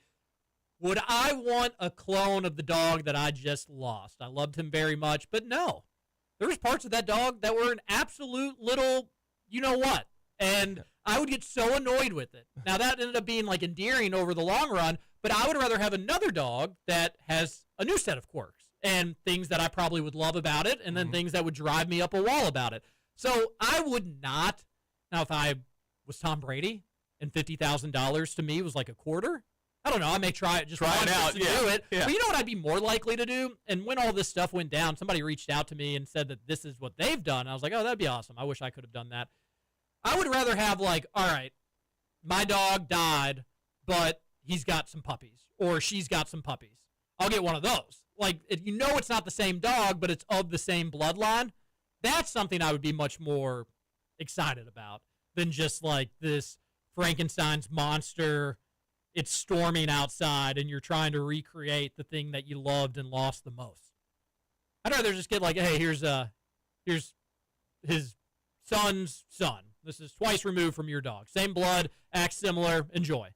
Would I want a clone of the dog that I just lost? I loved him very much, but no. There was parts of that dog that were an absolute little you-know-what. And I would get so annoyed with it. Now, that ended up being like endearing over the long run, but I would rather have another dog that has a new set of quirks and things that I probably would love about it, and then things that would drive me up a wall about it. So I would not. Now, if I was Tom Brady and $50,000 to me was like a quarter, I don't know. I may try it just try it out to do it. Yeah. But you know what I'd be more likely to do? And when all this stuff went down, somebody reached out to me and said that this is what they've done. I was like, oh, that'd be awesome. I wish I could have done that. I would rather have like, all right, my dog died, but he's got some puppies, or she's got some puppies. I'll get one of those. Like, if you know it's not the same dog, but it's of the same bloodline, that's something I would be much more excited about than just like this Frankenstein's monster. It's storming outside, and you're trying to recreate the thing that you loved and lost the most. I'd rather just get like, hey, here's his son's son. This is twice removed from your dog. Same blood, acts similar, enjoy.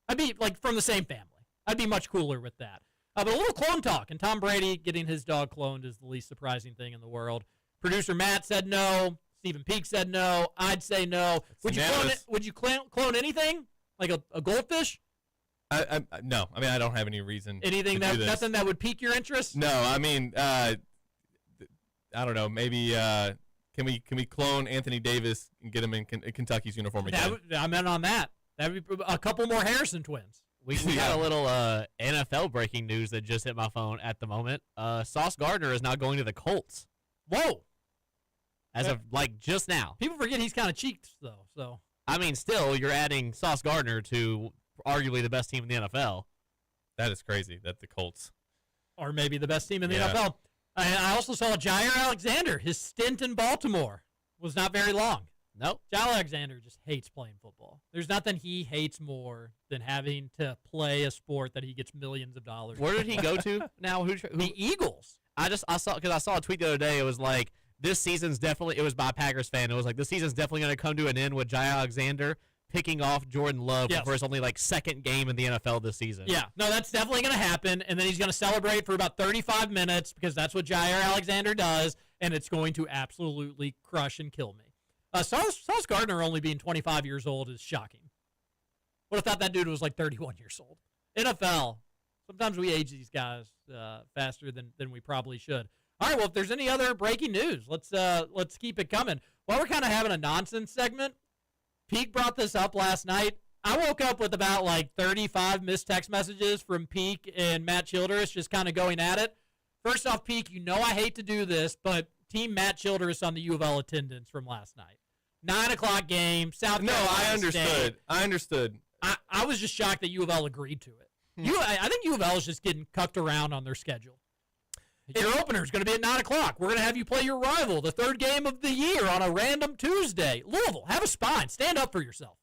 I'd be like from the same family. I'd be much cooler with that. But a little clone talk, and Tom Brady getting his dog cloned is the least surprising thing in the world. Producer Matt said no. Stephen Peake said no. I'd say no. Would you clone anything? Like a goldfish? No. I mean, I don't have any reason. Anything to do this. nothing that would pique your interest? No. I mean, I don't know. Maybe can we clone Anthony Davis and get him in Kentucky's uniform again? I'm in on that. That would be a couple more Harrison twins. We got a little NFL breaking news that just hit my phone at the moment. Sauce Gardner is now going to the Colts. Whoa. As of like just now. People forget he's kind of cheeked though. So I mean, still you're adding Sauce Gardner to arguably the best team in the NFL. That is crazy that the Colts are maybe the best team in the NFL. I also saw Jair Alexander. His stint in Baltimore was not very long. Nope. Jair Alexander just hates playing football. There's nothing he hates more than having to play a sport that he gets millions of dollars. Where did he go to now? Who? The Eagles. I saw a tweet the other day. It was like this season's definitely. It was by a Packers fan. It was like this season's definitely going to come to an end with Jair Alexander picking off Jordan Love for his only like second game in the NFL this season. Yeah, no, that's definitely going to happen, and then he's going to celebrate for about 35 minutes because that's what Jair Alexander does, and it's going to absolutely crush and kill me. Sauce Gardner only being 25 years old is shocking. Would have thought that dude was like 31 years old. NFL, sometimes we age these guys faster than we probably should. All right, well, if there's any other breaking news, let's keep it coming. While we're kind of having a nonsense segment, Peake brought this up last night. I woke up with about like 35 missed text messages from Peake and Matt Childress just kind of going at it. First off, Peake, you know I hate to do this, but Team Matt Childress on the U of L attendance from last night. 9 o'clock game, South Carolina State. I understood. I was just shocked that U of L agreed to it. I think U of L is just getting cucked around on their schedule. Your opener is going to be at 9 o'clock. We're going to have you play your rival, the third game of the year, on a random Tuesday. Louisville, have a spine. Stand up for yourself.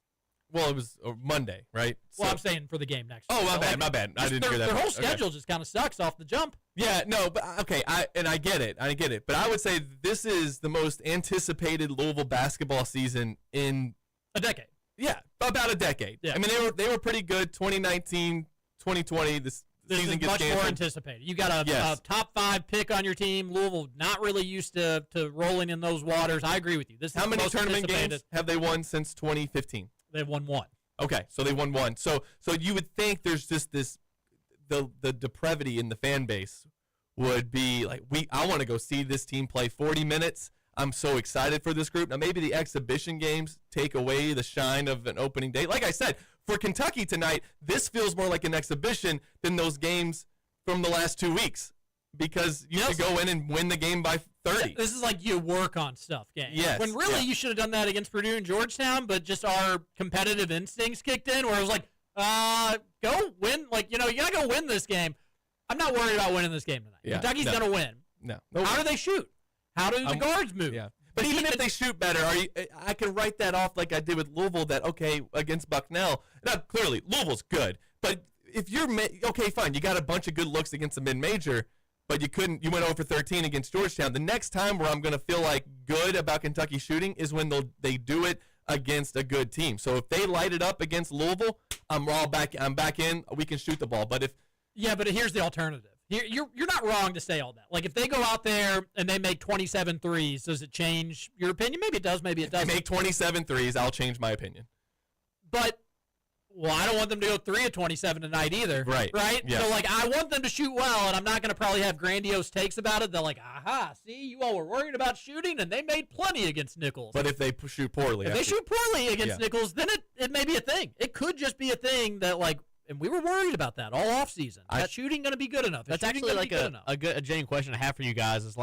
Well, it was Monday, right? Well, I'm saying for the game next week. Oh, my bad. I didn't hear that. Their whole schedule just kind of sucks off the jump. Yeah, no, but okay, I get it. But I would say this is the most anticipated Louisville basketball season in a decade. Yeah, about a decade. Yeah. I mean, they were pretty good. 2019, 2020. This season is gets much canceled. more anticipated. You got a top 5 pick on your team. Louisville not really used to rolling in those waters. I agree with you. How many tournament games have they won since 2015? They've won 1. Okay, so they won 1. So you would think there's just the depravity in the fan base would be like, I want to go see this team play 40 minutes. I'm so excited for this group. Now, maybe the exhibition games take away the shine of an opening day. Like I said, for Kentucky tonight, this feels more like an exhibition than those games from the last 2 weeks because you could go in and win the game by 30. This is like you work on stuff game. Yes, When really yeah. you should have done that against Purdue and Georgetown, but just our competitive instincts kicked in where it was like, go win. Like, you got to go win this game. I'm not worried about winning this game tonight. Yeah, Kentucky's no. going to win. No. How do they shoot? How do the guards move? Yeah. But even if they shoot better, I can write that off like I did with Louisville that, okay, against Bucknell. Now, clearly, Louisville's good. But if you're okay, fine, you got a bunch of good looks against a mid-major, but you went over 13 against Georgetown. The next time where I'm going to feel like good about Kentucky shooting is when they do it against a good team. So if they light it up against Louisville, I'm back in. We can shoot the ball. But here's the alternative. You're not wrong to say all that. Like, if they go out there and they make 27 threes, does it change your opinion? Maybe it does, maybe it doesn't. If they make 27 threes, I'll change my opinion. But, I don't want them to go 3 of 27 tonight either. Right. Right? Yes. So, I want them to shoot well, and I'm not going to probably have grandiose takes about it. They're like, aha, see, you all were worried about shooting, and they made plenty against Nichols. But if they shoot poorly. If they shoot poorly against Yeah. Nichols, then it may be a thing. It could just be a thing that, and we were worried about that all offseason. That shooting going to be good enough? That's actually like a genuine question I have for you guys. Is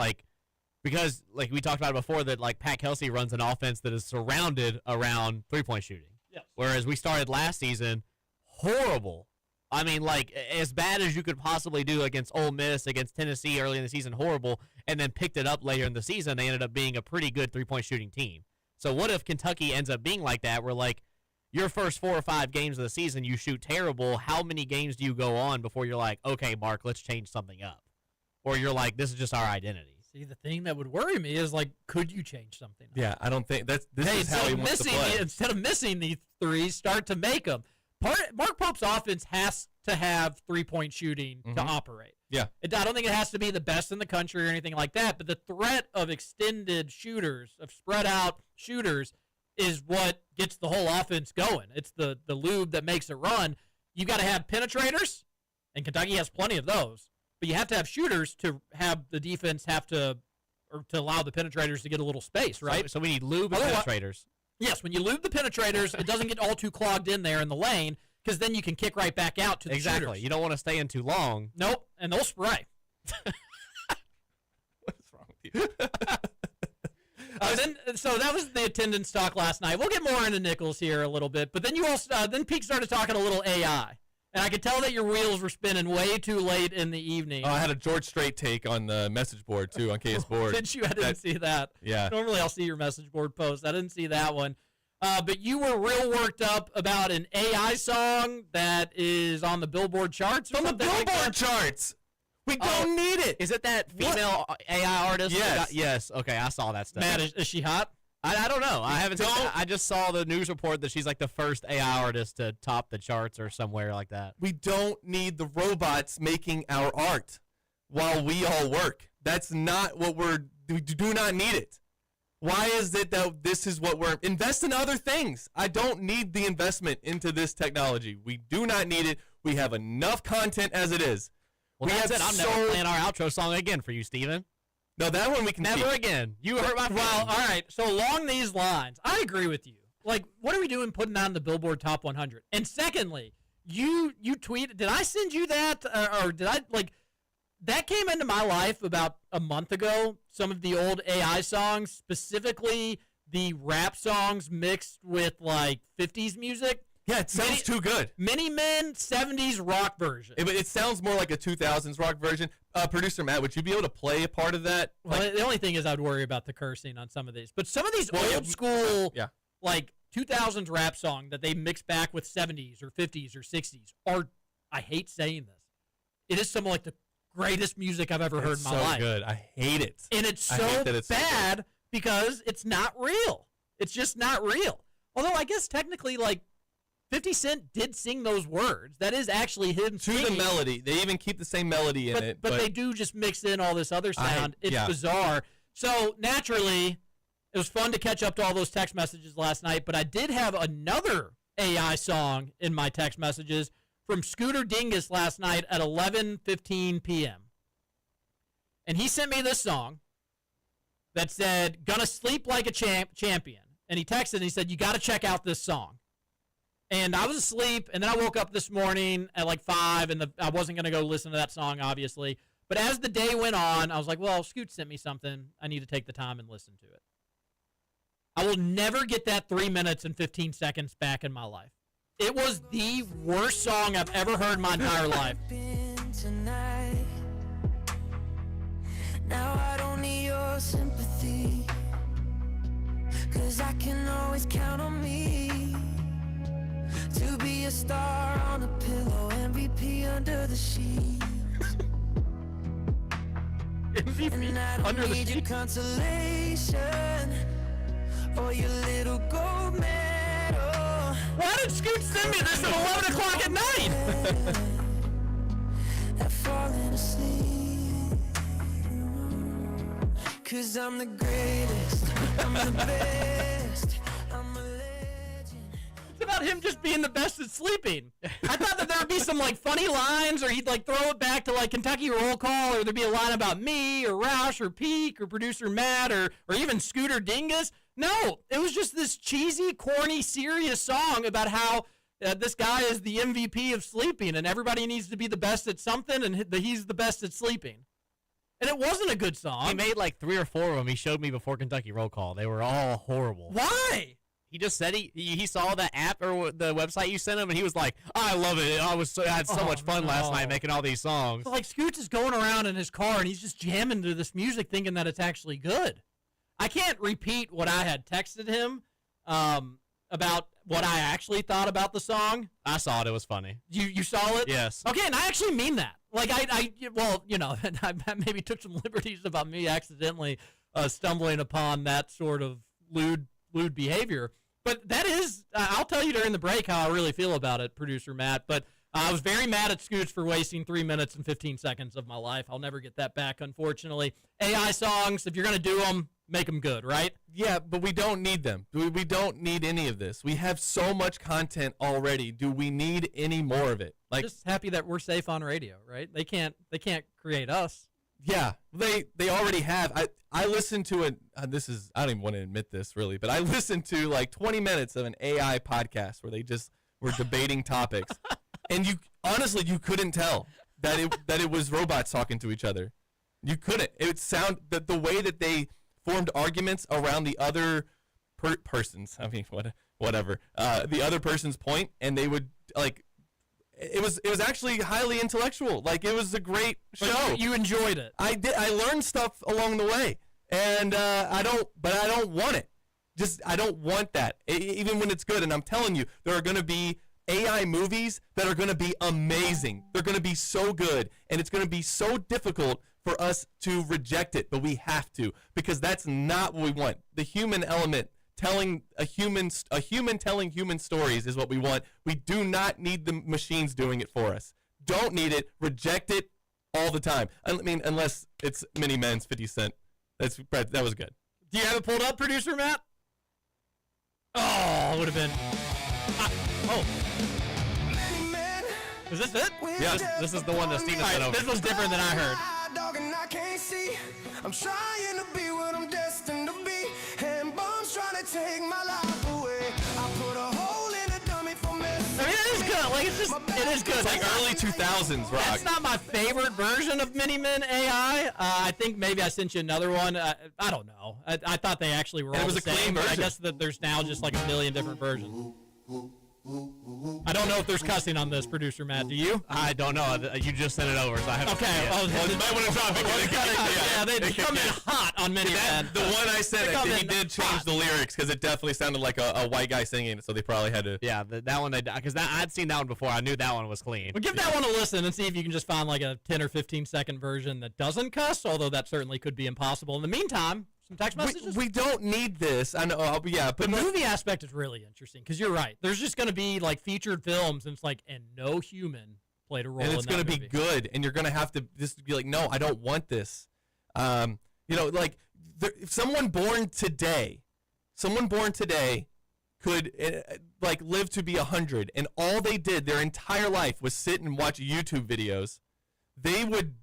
because we talked about it before that Pat Kelsey runs an offense that is surrounded around 3-point shooting. Yes. Whereas we started last season horrible. I mean, as bad as you could possibly do against Ole Miss, against Tennessee early in the season, horrible, and then picked it up later in the season. They ended up being a pretty good 3-point shooting team. So what if Kentucky ends up being like that, where your first 4 or 5 games of the season, you shoot terrible. How many games do you go on before you're like, okay, Mark, let's change something up? Or you're like, this is just our identity. See, the thing that would worry me is, could you change something up? Yeah, I don't think this is how he wants to play. Instead of missing these threes, start to make them. Mark Pope's offense has to have 3-point shooting to operate. Yeah. I don't think it has to be the best in the country or anything like that, but the threat of extended shooters, of spread out shooters, is what gets the whole offense going. It's the lube that makes it run. You got to have penetrators, and Kentucky has plenty of those. But you have to have shooters to have the defense to allow the penetrators to get a little space, right? So we need lube and penetrators. Yes, when you lube the penetrators, it doesn't get all too clogged in there in the lane, because then you can kick right back out to the shooters. You don't want to stay in too long. Nope, and they'll spray. What's wrong with you? So that was the attendance talk last night. We'll get more into Nichols here a little bit, but then then Pete started talking a little AI, and I could tell that your wheels were spinning way too late in the evening. I had a George Strait take on the message board too, on KS board. Did you? I didn't see that. Yeah. Normally I'll see your message board post. I didn't see that one. But you were real worked up about an AI song that is on the Billboard charts. On the Billboard charts. We don't need it. Is it that female AI artist? Yes. Yes. Okay, I saw that stuff. Matt, is she hot? I don't know. I haven't. I just saw the news report that she's the first AI artist to top the charts or somewhere like that. We don't need the robots making our art while we all work. That's not what we do not need it. Why is it that this is what we're invest in other things? I don't need the investment into this technology. We do not need it. We have enough content as it is. Well, that's it. I'm never playing our outro song again for you, Steven. No, that one we can Never keep. again. You hurt my feelings. Well, all right. So along these lines, I agree with you. What are we doing putting on the Billboard Top 100? And secondly, you tweeted. Did I send you that, or did I that came into my life about a month ago? Some of the old AI songs, specifically the rap songs mixed with 50s music. Yeah, it sounds too good. Mini Men 70s rock version. It sounds more like a 2000s rock version. Producer Matt, would you be able to play a part of that? Well, the only thing is I'd worry about the cursing on some of these. But some of these old school, 2000s rap song that they mix back with 70s or 50s or 60s are, I hate saying this, it is some of the greatest music I've ever heard in my life. So good. I hate it. And it's so bad because it's not real. It's just not real. Although I guess technically 50 Cent did sing those words. That is actually him singing. To the melody. They even keep the same melody in it. But they do just mix in all this other sound. It's bizarre. So, naturally, it was fun to catch up to all those text messages last night, but I did have another AI song in my text messages from Scooter Dingus last night at 11:15 p.m. And he sent me this song that said, "Gonna sleep like a champion." And he texted and he said, "You got to check out this song." And I was asleep, and then I woke up this morning at 5, and I wasn't going to go listen to that song, obviously. But as the day went on, I was like, well, Scoot sent me something. I need to take the time and listen to it. I will never get that 3 minutes and 15 seconds back in my life. It was the worst song I've ever heard in my entire life. Now I don't need your sympathy, 'cause I can always count on me to be a star on a pillow, MVP under the sheets. And I don't need your consolation or your little gold medal. Why did Scoot send me this at 11 o'clock at night? I've fallen asleep, 'cause I'm the greatest, I'm the best, I'm a legend. It's about him just being the best at sleeping. I thought that there would be some like funny lines, or he'd like throw it back to like Kentucky Roll Call, or there'd be a line about me or Roush or Peak or producer Matt or even Scooter Dingus. No, it was just this cheesy, corny, serious song about how this guy is the MVP of sleeping and everybody needs to be the best at something, and he's the best at sleeping. And it wasn't a good song. He made like 3 or 4 of them. He showed me before Kentucky Roll Call. They were all horrible. Why? He just said he saw the app or the website you sent him, and he was like, I love it. I had so much fun last night making all these songs. So, like, Scoots is going around in his car, and he's just jamming to this music thinking that it's actually good. I can't repeat what I had texted him about what I actually thought about the song. I saw it. It was funny. You saw it? Yes. Okay, and I actually mean that. Like, well, you know, I maybe took some liberties about me accidentally stumbling upon that sort of lewd behavior. But that is, I'll tell you during the break how I really feel about it, producer Matt. But I was very mad at Scoots for wasting 3 minutes and 15 seconds of my life. I'll never get that back, unfortunately. AI songs, if you're going to do them, make them good, right? Yeah, but we don't need them. We don't need any of this. We have so much content already. Do we need any more of it? Like, just happy that we're safe on radio, right? They can't create us. Yeah, they already have. I listened to it. I don't even want to admit this really, but I listened to like 20 minutes of an AI podcast where they just were debating topics, and you couldn't tell that it was robots talking to each other. You couldn't. It would sound that the way that they formed arguments around the other person's. I mean, whatever. The other person's point, and they would like. It was actually highly intellectual. Like, it was a great show. You enjoyed it. I did. I learned stuff along the way, and I don't want it. I don't want that. Even when it's good. And I'm telling you, there are going to be AI movies that are going to be amazing. They're going to be so good, and it's going to be so difficult for us to reject it, but we have to, because that's not what we want. The human element. Telling a human telling human stories is what we want. We do not need the machines doing it for us. Don't need it. Reject it all the time. I mean, unless it's Mini Men's 50 Cent. That was good. Do you have it pulled up, producer Matt? Oh, it would have been. Is this it? Yes. This is the one that Steven sent over. This was different than I heard. I'm trying to be what I'm destined to be, and bombs trying to take my life away. I put a hole in a dummy for me. I mean, it is good. Like, it is good. It's like early 2000s rock. That's not my favorite version of Mini Men AI. I think maybe I sent you another one. I don't know. I thought they actually were all the the same. clean But I version. guess that there's now just like a million different versions. I don't know if there's cussing on this, producer Matt. Do you? I don't know. You just sent it over, so I haven't Okay. seen it. Well, You might want to drop it. yeah, they come in hot on Mini Men. The one I said, They come he in did change hot. the lyrics because it definitely sounded like a white guy singing it, so they probably had to. Yeah, that one, because I'd seen that one before. I knew that one was clean. Well, give that one a listen and see if you can just find like a 10 or 15 second version that doesn't cuss, although that certainly could be impossible. In the meantime, some text messages. We don't need this. I know. Yeah, but The movie aspect is really interesting because you're right. There's just going to be like featured films, and it's like, and no human played a role. and it's going to be good, and you're going to have to just be like, no, I don't want this. Like someone born today could like live to be 100, and all they did their entire life was sit and watch YouTube videos. They would,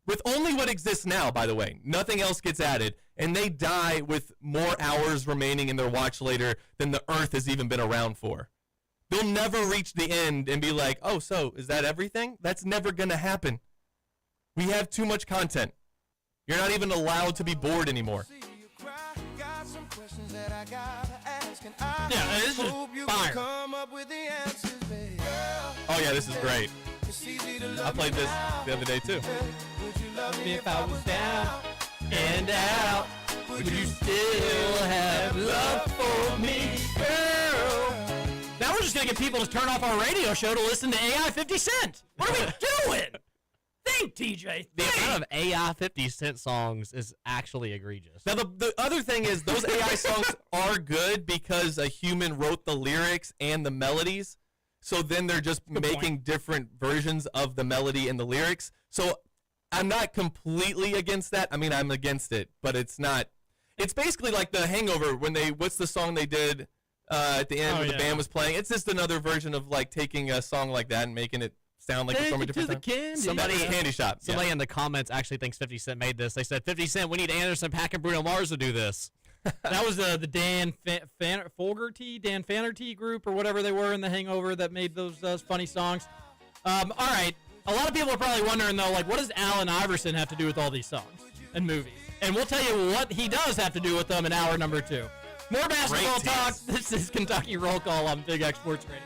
with only what exists now, by the way, nothing else gets added, and they die with more hours remaining in their watch later than the Earth has even been around for. They'll never reach the end and be like, oh, so is that everything? That's never going to happen. We have too much content. You're not even allowed to be bored anymore. Yeah, this is fire. Oh yeah, this is great. I played this the other day too. If I was down and out, would you still have love for me, girl? Now we're just gonna get people to turn off our radio show to listen to AI 50 Cent. What are we doing? Think, TJ. The Think. amount of AI 50 Cent songs is actually egregious. Now the other thing is those AI songs are good because a human wrote the lyrics and the melodies. So then they're just making different versions of the melody and the lyrics. So I'm not completely against that. I mean, I'm against it, but it's not. It's basically like the Hangover when what's the song they did at the end when the band was playing? It's just another version of like taking a song like that and making it sound like it's from a different time. Somebody Candy Shop. Somebody in the comments actually thinks 50 Cent made this. They said, 50 Cent, we need Anderson, .Paak, and Bruno Mars to do this. That was the Dan Fanerty group or whatever they were in The Hangover that made those funny songs. All right. A lot of people are probably wondering, though, like, what does Allen Iverson have to do with all these songs and movies? And we'll tell you what he does have to do with them in hour number 2. More basketball talk. This is Kentucky Roll Call on Big X Sports Radio.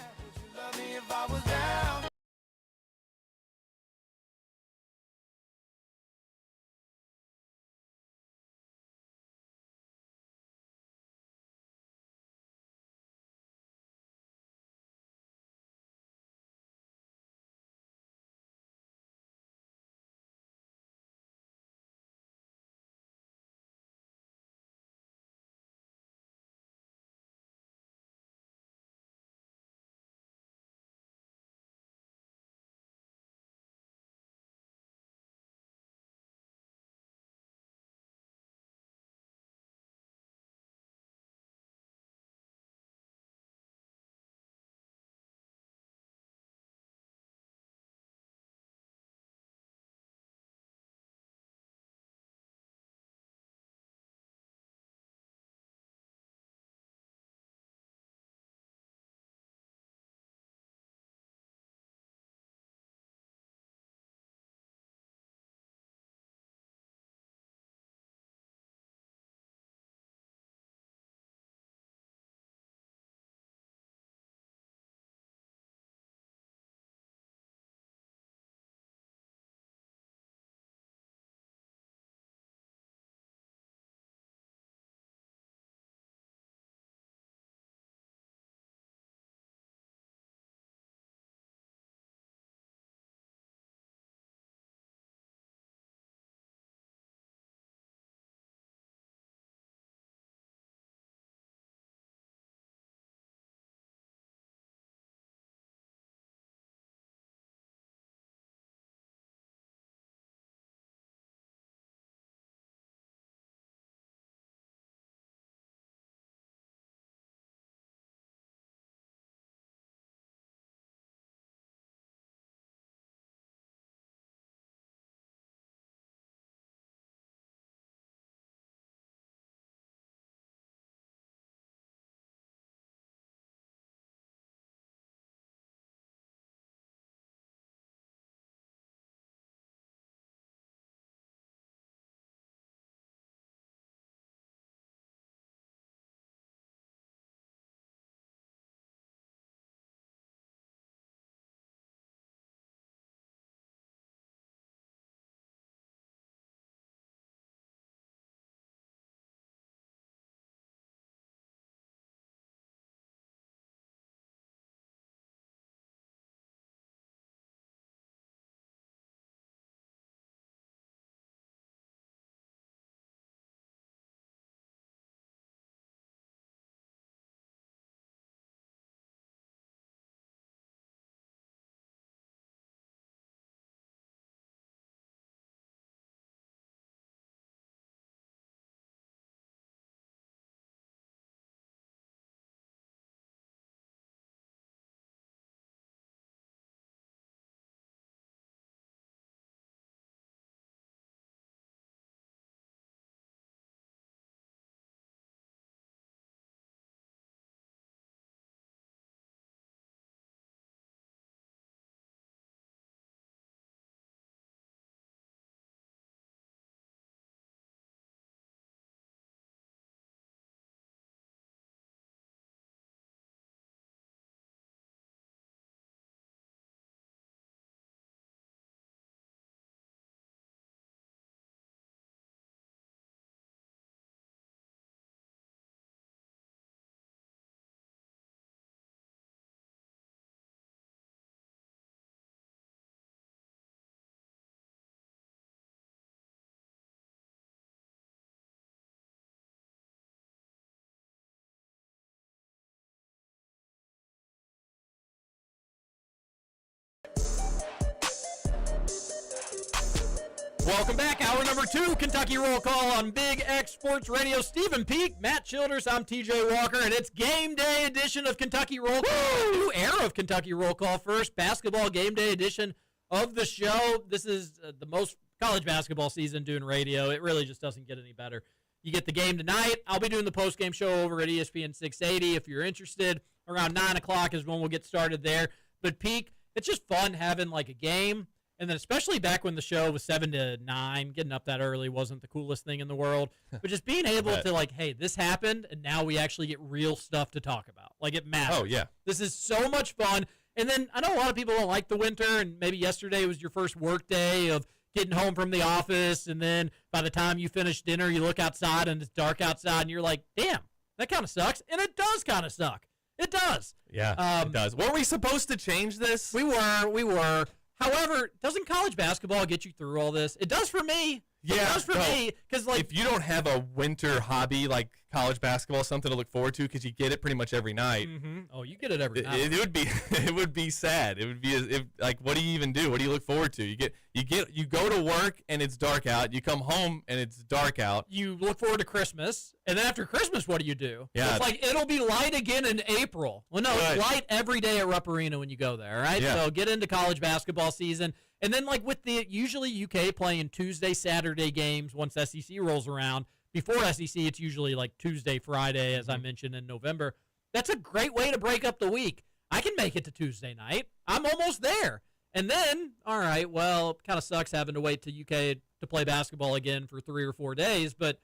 Welcome back. Hour number 2, Kentucky Roll Call on Big X Sports Radio. Stephen Peak, Matt Childers, I'm TJ Walker, and it's Game Day edition of Kentucky Roll Call. New era of Kentucky Roll Call. First basketball Game Day edition of the show. This is the most college basketball season doing radio. It really just doesn't get any better. You get the game tonight. I'll be doing the post-game show over at ESPN 680 if you're interested. Around 9 o'clock is when we'll get started there. But Peak, it's just fun having like a game. And then especially back when the show was 7 to 9, getting up that early wasn't the coolest thing in the world. But just being able to like, hey, this happened, and now we actually get real stuff to talk about. Like, it matters. Oh, yeah. This is so much fun. And then I know a lot of people don't like the winter, and maybe yesterday was your first work day of getting home from the office, and then by the time you finish dinner, you look outside, and it's dark outside, and you're like, damn, that kind of sucks. And it does kind of suck. It does. Yeah, it does. Were we supposed to change this? We were. However, doesn't college basketball get you through all this? It does for me. Yeah, it does for me. Because like, if you don't have a winter hobby like college basketball, something to look forward to because you get it pretty much every night. Mm-hmm. Oh, you get it every night. It would be it would be sad. It would be if like, what do you even do? What do you look forward to? You go to work and it's dark out. You come home and it's dark out. You look forward to Christmas, and then after Christmas, what do you do? Yeah, it's like it'll be light again in April. Well, no, it's light every day at Rupp Arena when you go there. Right? Yeah. So get into college basketball season. And then, like, with the usually UK playing Tuesday, Saturday games once SEC rolls around. Before SEC, it's usually like Tuesday, Friday, as I mentioned in November. That's a great way to break up the week. I can make it to Tuesday night. I'm almost there. And then, all right, well, it kind of sucks having to wait to UK to play basketball again for 3 or 4 days. But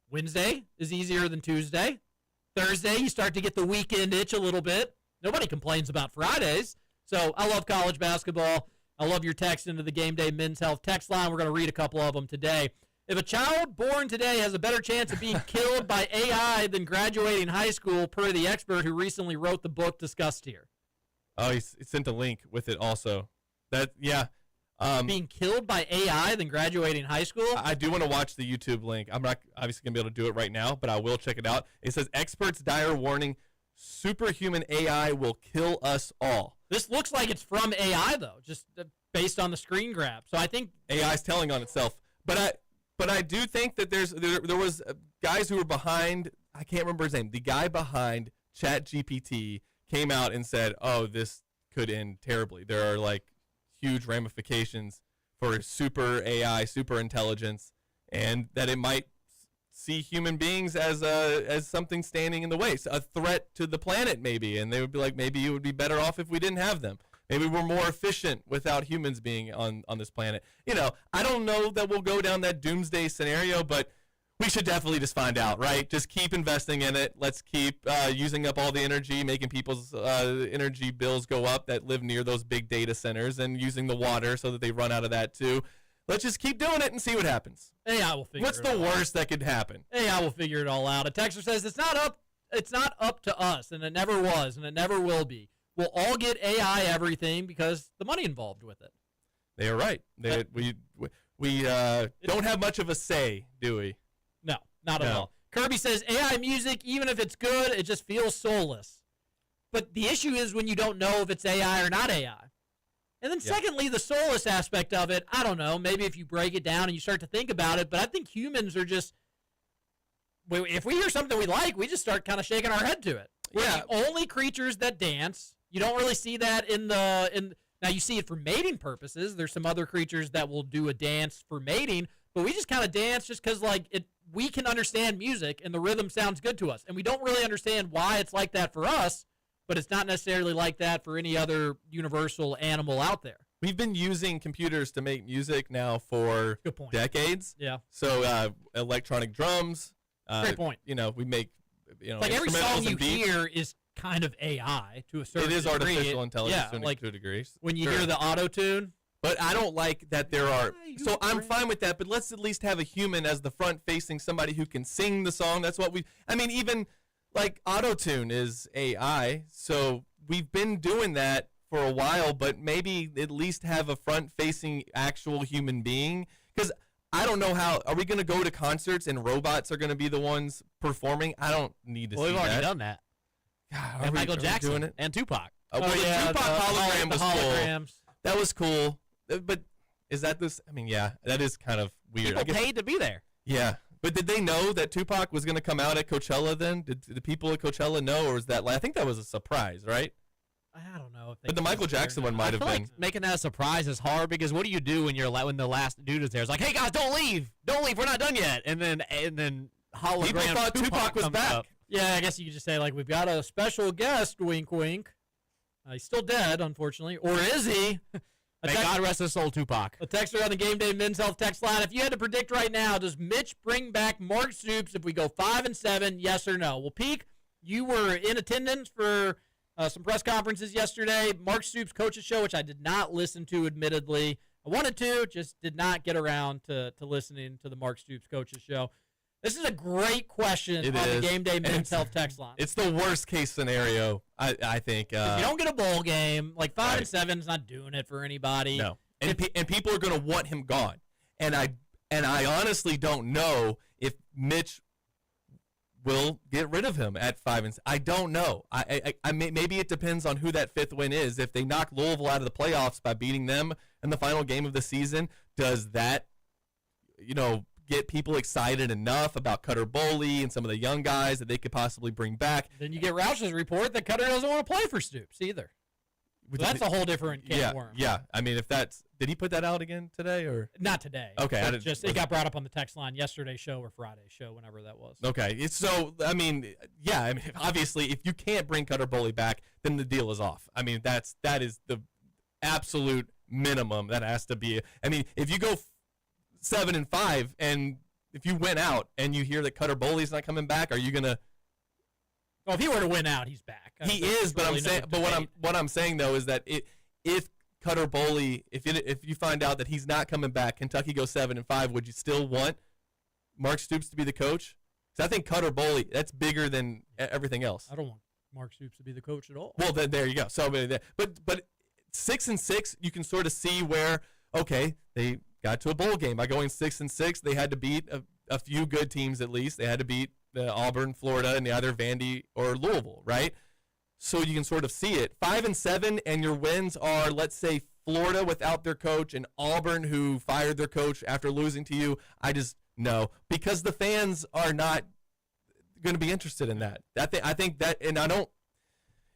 Wednesday is easier than Tuesday. Thursday, you start to get the weekend itch a little bit. Nobody complains about Fridays. So I love college basketball. I love your text into the Game Day Men's Health text line. We're going to read a couple of them today. If a child born today has a better chance of being killed by AI than graduating high school, per the expert who recently wrote the book discussed here. Oh, he sent a link with it also. Being killed by AI than graduating high school? I do want to watch the YouTube link. I'm not obviously going to be able to do it right now, but I will check it out. It says, experts' dire warning, superhuman AI will kill us all. This looks like it's from AI, though, just based on the screen grab. So I think AI is telling on itself. But I do think that there was guys who were behind, I can't remember his name, the guy behind ChatGPT came out and said, oh, this could end terribly. There are, like, huge ramifications for super AI, super intelligence, and that it might see human beings as something standing in the way, so a threat to the planet maybe, and they would be like, maybe it would be better off if we didn't have them. Maybe we're more efficient without humans being on this planet. You know, I don't know that we'll go down that doomsday scenario, but we should definitely just find out, right? Just keep investing in it. Let's keep using up all the energy, making people's energy bills go up that live near those big data centers, and using the water so that they run out of that too. Let's just keep doing it and see what happens. AI will figure What's it the all worst that could happen? AI will figure it all out. A texter says it's not up to us, and it never was, and it never will be. We'll all get AI everything because the money involved with it. They are right. We don't have much of a say, do we? No, not at all. Kirby says AI music, even if it's good, it just feels soulless. But the issue is when you don't know if it's AI or not AI. And then secondly, the soulless aspect of it, I don't know, maybe if you break it down and you start to think about it, but I think humans are just, if we hear something we like, we just start kind of shaking our head to it. We're the only creatures that dance. You don't really see that now you see it for mating purposes. There's some other creatures that will do a dance for mating, but we just kind of dance just because we can understand music and the rhythm sounds good to us. And we don't really understand why it's like that for us, but it's not necessarily like that for any other universal animal out there. We've been using computers to make music now for decades. Yeah. So electronic drums. Great point. You know, we make, like every song you hear is kind of AI to a certain degree. It is artificial intelligence to a degree. When you hear the auto-tune. But I don't like that there are. So I'm fine with that, but let's at least have a human as the front-facing, somebody who can sing the song. That's what even like auto-tune is AI. So we've been doing that for a while, but maybe at least have a front-facing actual human being. Because I don't know how. Are we going to go to concerts and robots are going to be the ones performing? I don't need to see that. We've already done that. God, and Michael Jackson and Tupac. The Tupac hologram was cool. That was cool. But Is that this? I mean, yeah, that is kind of weird. People paid to be there. Yeah. But did they know that Tupac was going to come out at Coachella then? Did the people at Coachella know, or was that I think that was a surprise, right? I don't know. But the Michael Jackson one might have been. Like making that a surprise is hard because what do you do when when the last dude is there? It's like, hey guys, don't leave, we're not done yet. And then hologram People thought Tupac was back. Up. Yeah, I guess you could just say, like, we've got a special guest, wink, wink. He's still dead, unfortunately. Or is he? May God rest his soul, Tupac. A texter on the Game Day Men's Health text line. If you had to predict right now, does Mitch bring back Mark Stoops if we go 5-7, yes or no? Well, Peak, you were in attendance for some press conferences yesterday. Mark Stoops' coach's show, which I did not listen to, admittedly. I wanted to, just did not get around to listening to the Mark Stoops' coach's show. This is a great question on the Game Day Men's Health text line. It's the worst case scenario, I think. If you don't get a bowl game, like 5-7 is not doing it for anybody. No, and people are going to want him gone. And I honestly don't know if Mitch will get rid of him at 5-7. I don't know. Maybe it depends on who that fifth win is. If they knock Louisville out of the playoffs by beating them in the final game of the season, does that, get people excited enough about Cutter Boley and some of the young guys that they could possibly bring back? Then you get Roush's report that Cutter doesn't want to play for Stoops either. So that's a whole different can of worms. Yeah. I mean, did he put that out again today or not today? Okay, it got brought up on the text line yesterday's show or Friday's show, whenever that was. Okay, obviously, if you can't bring Cutter Boley back, then the deal is off. I mean, that is the absolute minimum that has to be. I mean, if you go 7-5, and if you win out and you hear that Cutter Boley's not coming back, are you gonna? Well, if he were to win out, he's back. He is, but I'm saying, what I'm saying though is that if Cutter Boley, if you find out that he's not coming back, Kentucky goes 7-5, would you still want Mark Stoops to be the coach? Because I think Cutter Boley, that's bigger than everything else. I don't want Mark Stoops to be the coach at all. Well, then there you go. So, but 6-6, you can sort of see where they got to a bowl game by going 6-6. They had to beat a few good teams at least. They had to beat Auburn, Florida, and the either Vandy or Louisville, right? So you can sort of see it. 5-7, and your wins are, let's say, Florida without their coach and Auburn, who fired their coach after losing to you. I just no, because the fans are not going to be interested in that. I think that, and I don't.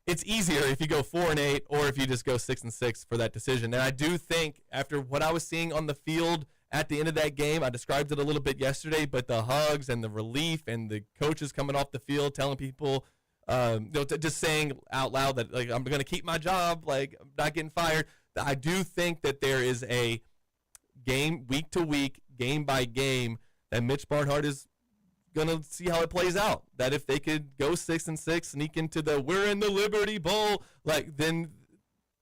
It's easier if you go 4-8 or if you just go 6-6 for that decision. And I do think after what I was seeing on the field at the end of that game, I described it a little bit yesterday, but the hugs and the relief and the coaches coming off the field telling people, just saying out loud that, like, I'm going to keep my job, like, I'm not getting fired. I do think that there is a game, week to week, game by game, that Mitch Barnhart is going to see how it plays out. That if they could go 6-6, sneak into we're in the Liberty Bowl, like, then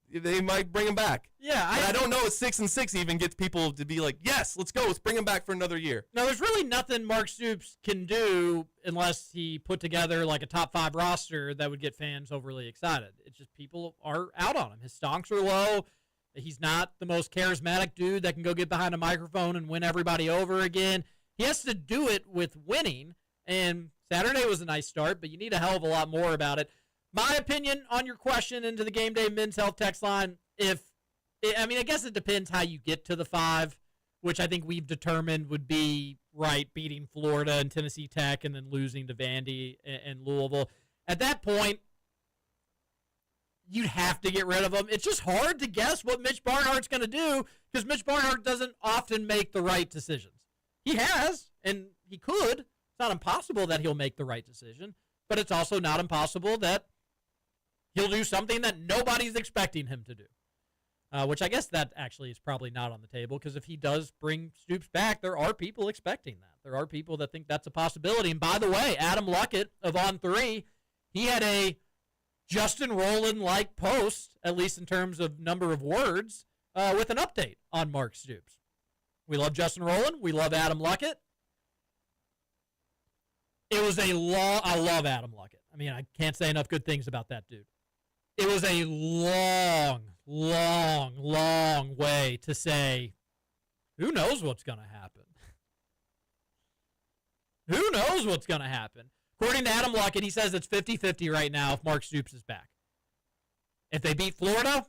they might bring him back. Yeah, I don't know if 6-6 even gets people to be like, yes, let's go, let's bring him back for another year. No, there's really nothing Mark Stoops can do unless he put together like a top 5 roster that would get fans overly excited. It's just people are out on him. His stonks are low. He's not the most charismatic dude that can go get behind a microphone and win everybody over again. He has to do it with winning, and Saturday was a nice start, but you need a hell of a lot more about it. My opinion on your question into the Game Day Men's Health text line, I guess it depends how you get to the 5, which I think we've determined would be, right, beating Florida and Tennessee Tech and then losing to Vandy and Louisville. At that point, you'd have to get rid of him. It's just hard to guess what Mitch Barnhart's going to do because Mitch Barnhart doesn't often make the right decisions. He has, and he could. It's not impossible that he'll make the right decision, but it's also not impossible that he'll do something that nobody's expecting him to do, which I guess that actually is probably not on the table because if he does bring Stoops back, there are people expecting that. There are people that think that's a possibility. And by the way, Adam Luckett of On3, he had a Justin Rowland-like post, at least in terms of number of words, with an update on Mark Stoops. We love Justin Rowland. We love Adam Luckett. It was I love Adam Luckett. I mean, I can't say enough good things about that dude. It was a long, long, long way to say, who knows what's going to happen? Who knows what's going to happen? According to Adam Luckett, he says it's 50-50 right now if Mark Stoops is back. If they beat Florida,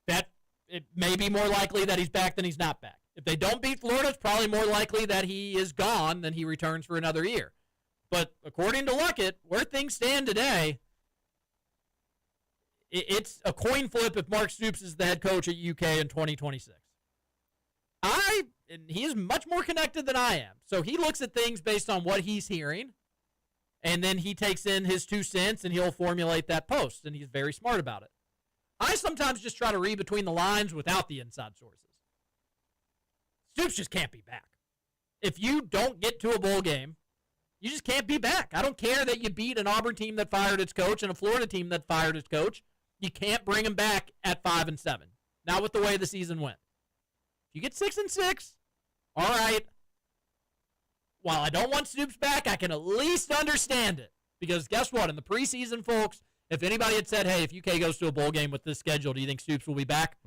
that it may be more likely that he's back than he's not back. If they don't beat Florida, it's probably more likely that he is gone than he returns for another year. But according to Luckett, where things stand today, it's a coin flip if Mark Stoops is the head coach at UK in 2026. And he is much more connected than I am. So he looks at things based on what he's hearing, and then he takes in his 2 cents, and he'll formulate that post, and he's very smart about it. I sometimes just try to read between the lines without the inside sources. Stoops just can't be back. If you don't get to a bowl game, you just can't be back. I don't care that you beat an Auburn team that fired its coach and a Florida team that fired its coach. You can't bring him back at 5-7. Not with the way the season went. If you get 6-6, all right. While I don't want Stoops back, I can at least understand it. Because guess what? In the preseason, folks, if anybody had said, hey, if UK goes to a bowl game with this schedule, do you think Stoops will be back?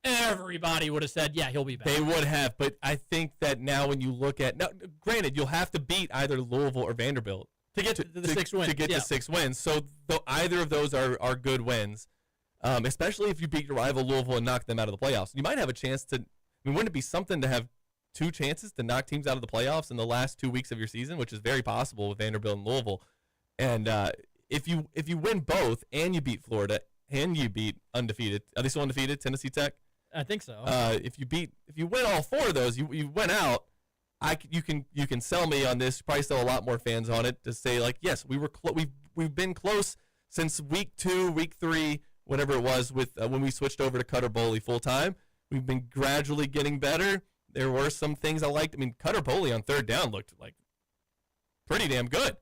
Everybody would have said, yeah, he'll be back. They would have, but I think that now when you look at, now, granted, you'll have to beat either Louisville or Vanderbilt to get to the 6 wins. To get to 6 wins. So either of those are good wins, especially if you beat your rival Louisville and knock them out of the playoffs. You might have a chance to, wouldn't it be something to have 2 chances to knock teams out of the playoffs in the last 2 weeks of your season, which is very possible with Vanderbilt and Louisville. And if you win both and you beat Florida and you beat undefeated, are they still undefeated? Tennessee Tech? I think so. If you win all 4 of those, you went out. You can sell me on this. Probably sell a lot more fans on it to say like, yes, we've been close since week 2, week 3, whatever it was with when we switched over to Cutter Boley full time. We've been gradually getting better. There were some things I liked. I mean, Cutter Boley on 3rd down looked like pretty damn good.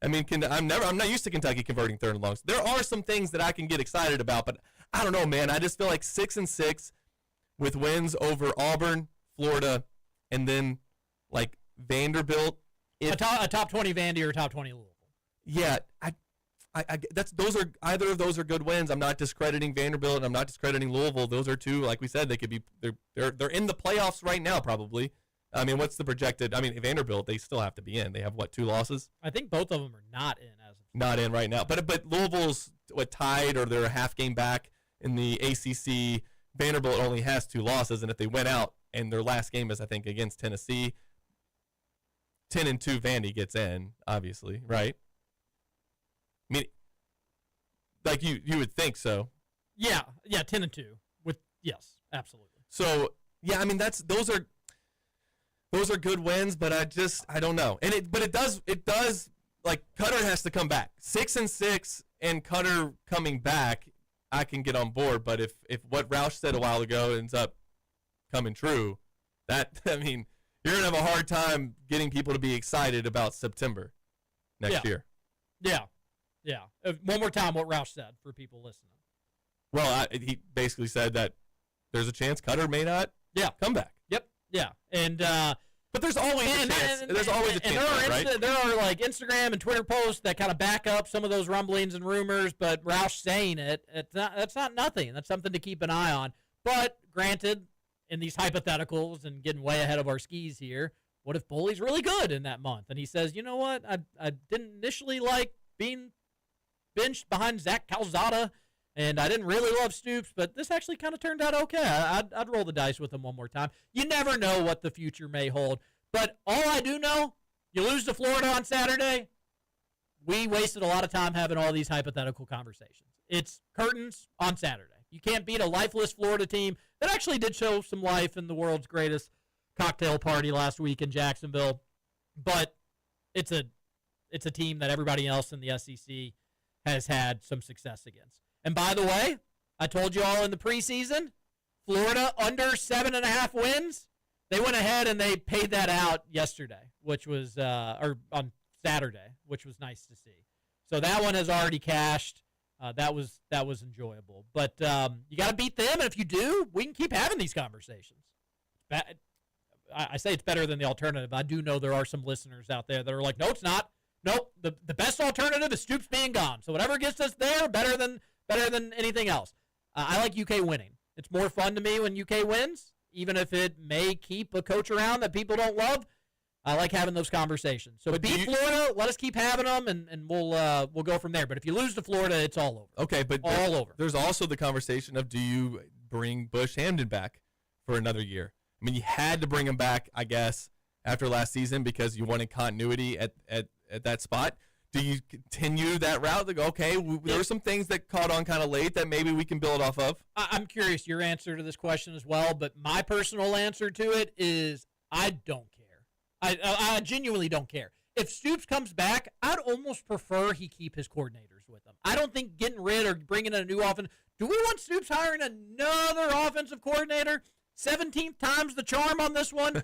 I mean, I'm not used to Kentucky converting 3rd and longs. There are some things that I can get excited about, but I don't know, man. I just feel like 6-6 with wins over Auburn, Florida, and then like Vanderbilt. A top 20 Vandy or a top 20 Louisville. Yeah, either of those are good wins. I'm not discrediting Vanderbilt and I'm not discrediting Louisville. Those are 2, like we said, they could be they're in the playoffs right now probably. I mean, what's the projected? I mean, Vanderbilt, they still have to be in. They have 2 losses? I think both of them are not in as of not in right now. But Louisville's tied or they're a half game back in the ACC. Vanderbilt only has 2 losses, and if they went out and their last game is I think against Tennessee, 10-2 Vandy gets in, obviously, right? I mean, like you would think so. Yeah, 10-2 with yes, absolutely. So yeah, I mean those are good wins, but I don't know. And it does like Cutter has to come back 6-6 and Cutter coming back, I can get on board. But if what Roush said a while ago ends up coming true, that I mean you're gonna have a hard time getting people to be excited about September next year. Yeah. One more time, what Roush said for people listening. Well, he basically said that there's a chance Cutter may not come back. Yep. Yeah. And but there's always a chance. There's always a chance, right? There are like Instagram and Twitter posts that kind of back up some of those rumblings and rumors, but Roush saying that's not nothing. That's something to keep an eye on. But granted, in these hypotheticals and getting way ahead of our skis here, what if Boley's really good in that month? And he says, you know what? I didn't initially like being benched behind Zach Calzada, and I didn't really love Stoops, but this actually kind of turned out okay. I'd roll the dice with him one more time. You never know what the future may hold. But all I do know, you lose to Florida on Saturday, we wasted a lot of time having all these hypothetical conversations. It's curtains on Saturday. You can't beat a lifeless Florida team that actually did show some life in the world's greatest cocktail party last week in Jacksonville. But it's a team that everybody else in the SEC has had some success against. And by the way, I told you all in the preseason, Florida under 7.5 wins. They went ahead and they paid that out yesterday, which was or on Saturday, which was nice to see. So that one has already cashed. That was enjoyable. But you got to beat them, and if you do, we can keep having these conversations. I say it's better than the alternative. I do know there are some listeners out there that are like, no, it's not. Nope, the best alternative is Stoops being gone. So whatever gets us there, better than anything else. I like UK winning. It's more fun to me when UK wins, even if it may keep a coach around that people don't love. I like having those conversations. So beat Florida, let us keep having them, and we'll go from there. But if you lose to Florida, it's all over. Okay, but all over. There's also the conversation of do you bring Bush Hamden back for another year? I mean, you had to bring him back, I guess, after last season because you wanted continuity at that spot. Do you continue that route? Like, okay, there were some things that caught on kind of late that maybe we can build off of. I'm curious your answer to this question as well, but my personal answer to it is I don't care. I genuinely don't care. If Stoops comes back, I'd almost prefer he keep his coordinators with him. I don't think getting rid or bringing in a new offense. Do we want Stoops hiring another offensive coordinator? 17th time's the charm on this one.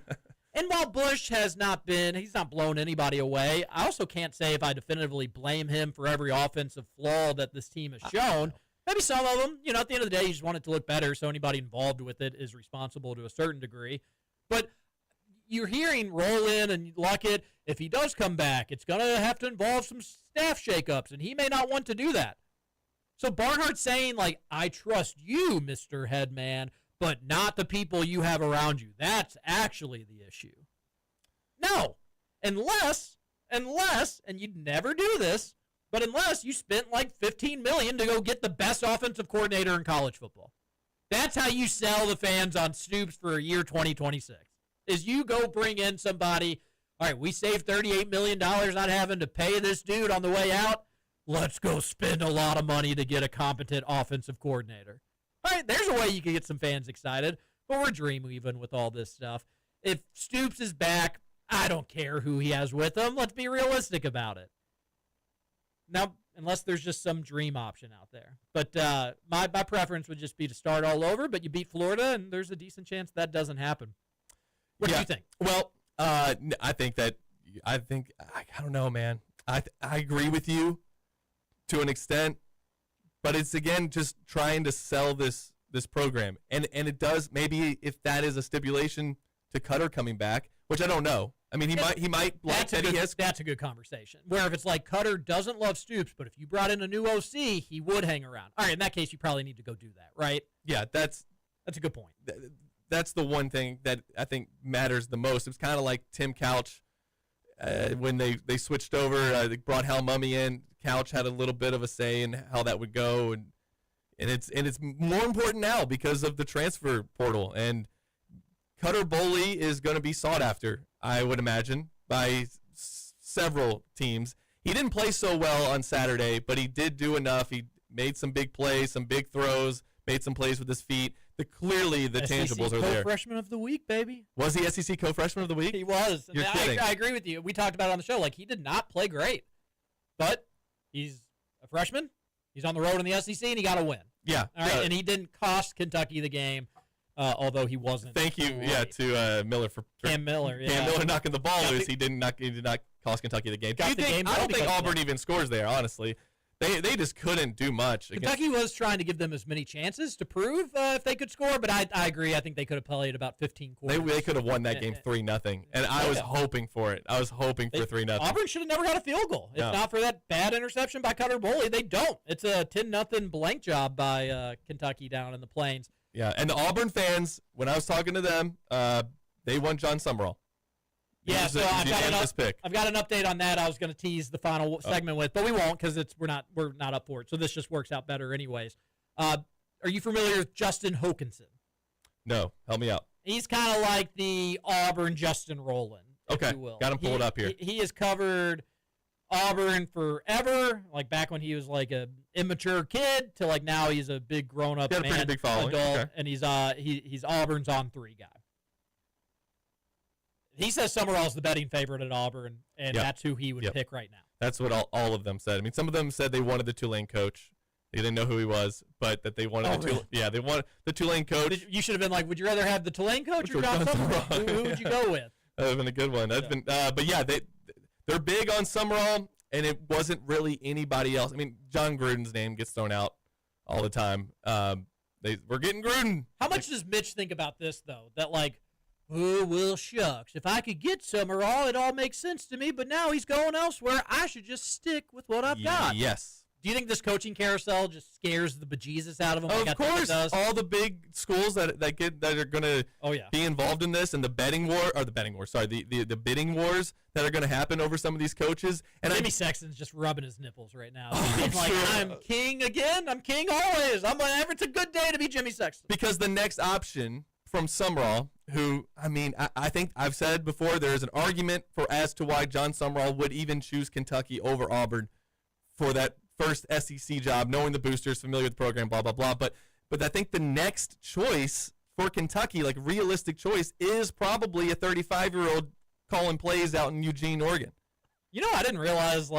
And while Bush has not been, he's not blown anybody away, I also can't say if I definitively blame him for every offensive flaw that this team has shown. Maybe some of them, at the end of the day, you just want it to look better, so anybody involved with it is responsible to a certain degree. But you're hearing roll in and Luckett, if he does come back, it's going to have to involve some staff shakeups, and he may not want to do that. So Barnhart's saying, like, I trust you, Mr. Headman, but not the people you have around you. That's actually the issue. No, unless, and you'd never do this, but unless you spent like $15 million to go get the best offensive coordinator in college football. That's how you sell the fans on Stoops for a year 2026, is you go bring in somebody, all right, we saved $38 million not having to pay this dude on the way out. Let's go spend a lot of money to get a competent offensive coordinator. All right, there's a way you can get some fans excited, but we're dream-weaving with all this stuff. If Stoops is back, I don't care who he has with him. Let's be realistic about it. Now, unless there's just some dream option out there. But my preference would just be to start all over, but you beat Florida, and there's a decent chance that doesn't happen. What do you think? Well, I don't know, man. I agree with you to an extent. But it's, again, just trying to sell this program. And it does, maybe if that is a stipulation to Cutter coming back, which I don't know. I mean, he might like Teddy. That's a good conversation. Where if it's like Cutter doesn't love Stoops, but if you brought in a new OC, he would hang around. All right, in that case, you probably need to go do that, right? Yeah, that's a good point. That's the one thing that I think matters the most. It was kind of like Tim Couch when they switched over. They brought Hal Mummy in. Couch had a little bit of a say in how that would go, and it's more important now because of the transfer portal. And Cutter Boley is going to be sought after, I would imagine, by several teams. He didn't play so well on Saturday, but he did do enough. He made some big plays, some big throws, made some plays with his feet. Clearly, the tangibles are there. Co-freshman of the week, baby. Was he SEC co-freshman of the week? He was. You're kidding. I agree with you. We talked about it on the show. Like, he did not play great, but he's a freshman. He's on the road in the SEC, and he got a win. Yeah. All right, and he didn't cost Kentucky the game, although he wasn't. Thank you, to Miller for Cam Miller. Cam Miller knocking the ball loose. He did not cost Kentucky the game. I don't think Auburn even scores there. Honestly, they just couldn't do much. Kentucky was trying to give them as many chances to prove if they could score, but I agree. I think they could have played about 15 quarters. They could have won that game 3-0, and I was hoping for it. I was hoping for 3-0. Auburn should have never got a field goal. If not for that bad interception by Cutter Boley, they don't. It's a 10-0 blank job by Kentucky down in the Plains. Yeah, and the Auburn fans, when I was talking to them, they want John Summerall. Yeah, so I've got an update on that. I was going to tease the final segment with, but we won't because we're not up for it. So this just works out better, anyways. Are you familiar with Justin Hokanson? No, help me out. He's kind of like the Auburn Justin Rowland. Okay, if you will. Got him pulled up here. He has covered Auburn forever, like back when he was like a immature kid to like now he's a big grown up man, pretty big following. Adult, okay. And he's Auburn's on 3 guy. He says Summerall's the betting favorite at Auburn, and that's who he would pick right now. That's what all of them said. I mean, some of them said they wanted the Tulane coach. They didn't know who he was, but that they wanted they wanted the Tulane coach. You should have been like, would you rather have the Tulane coach or John Summerall? Who would you go with? That would have been a good one. That's been, but yeah, they're big on Summerall, and it wasn't really anybody else. I mean, John Gruden's name gets thrown out all the time. We're getting Gruden. How much does Mitch think about this though? That like, oh, well, shucks. If I could get Summerall, it all makes sense to me. But now he's going elsewhere. I should just stick with what I've got. Yes. Do you think this coaching carousel just scares the bejesus out of them? Of course, all the big schools that are going to be involved in this, and the bidding wars that are going to happen over some of these coaches. And Jimmy Sexton's just rubbing his nipples right now. He's like, I'm king again. I'm king always. It's a good day to be Jimmy Sexton. Because the next option from Sumrall, who, I think I've said before, there's an argument as to why John Sumrall would even choose Kentucky over Auburn for that first SEC job, knowing the boosters, familiar with the program, blah, blah, blah. But I think the next choice for Kentucky, like realistic choice, is probably a 35-year-old calling plays out in Eugene, Oregon. You know, I didn't realize,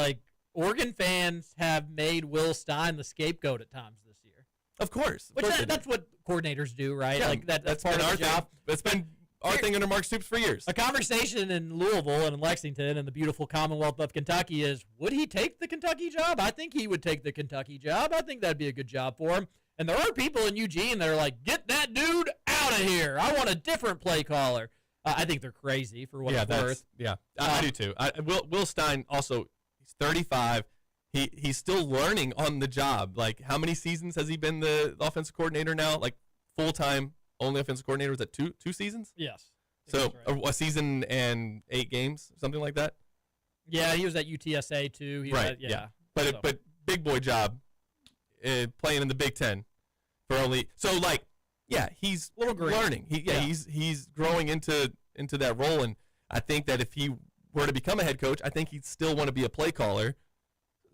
Oregon fans have made Will Stein the scapegoat at times this year. Of course. That's what coordinators do, right? Yeah, that's part of our job. That's been our thing under Mark Stoops for years. A conversation in Louisville and in Lexington and the beautiful Commonwealth of Kentucky is, would he take the Kentucky job? I think he would take the Kentucky job. I think that'd be a good job for him. And there are people in Eugene that are like, get that dude out of here. I want a different play caller. I think they're crazy for what it's worth. Yeah, I do too. Will Stein also, he's 35. He's still learning on the job. Like, how many seasons has he been the offensive coordinator now? Like, full-time only offensive coordinator? Was that two seasons? Yes. So right. a season and 8 games, something like that? Yeah, he was at UTSA too. Yeah. But big boy job, playing in the Big Ten for only – so, he's learning. He's growing into that role, and I think that if he were to become a head coach, I think he'd still want to be a play caller.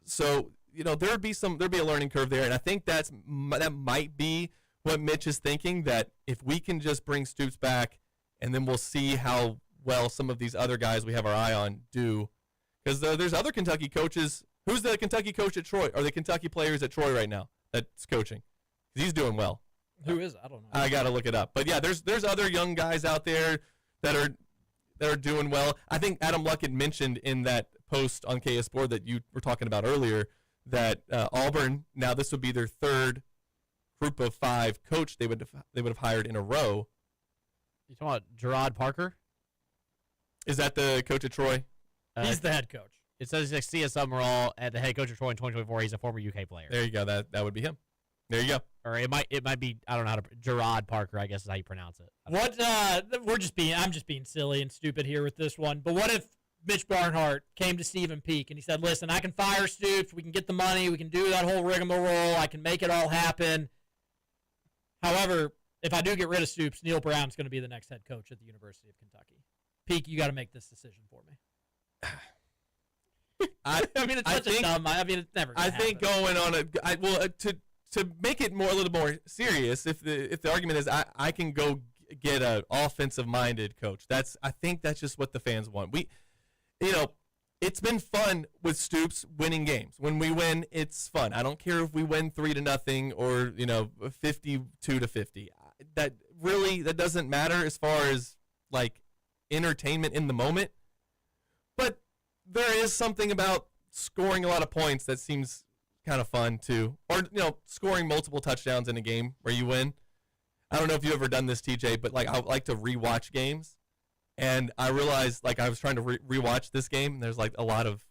So, there'd be a learning curve there, and I think that might be what Mitch is thinking, that if we can just bring Stoops back, and then we'll see how well some of these other guys we have our eye on do. Because there's other Kentucky coaches. Who's the Kentucky coach at Troy? Are the Kentucky players at Troy right now that's coaching? Because he's doing well. Who is it? I don't know. I got to look it up. But, yeah, there's other young guys out there that are doing well. I think Adam Luck had mentioned in that post on KS Sport that you were talking about earlier that Auburn, now this would be their third group of 5 coach they would have hired in a row. You talking about Gerard Parker? Is that the coach at Troy? He's the head coach. It says C.S. Summerall at the head coach of Troy in 2024. He's a former UK player. There you go. That would be him. There you go. Or it might be, I don't know how to, Gerard Parker, I guess is how you pronounce it. I'm just being silly and stupid here with this one. But what if Mitch Barnhart came to Stephen Peake and he said, listen, I can fire Stoops, we can get the money, we can do that whole rigmarole, I can make it all happen. However, if I do get rid of Stoops, Neil Brown's going to be the next head coach at the University of Kentucky. Peake, you got to make this decision for me. It's never gonna think happen. going on to make it a little more serious, if the argument is I can go get an offensive minded coach, I think that's just what the fans want. It's been fun with Stoops winning games. When we win, it's fun. I don't care if we win 3-0 or 52-50. That doesn't matter as far as entertainment in the moment. But there is something about scoring a lot of points that seems kind of fun too, or scoring multiple touchdowns in a game where you win. I don't know if you've ever done this, TJ, but I like to rewatch games, and I realized I was trying to rewatch this game, and there's a lot of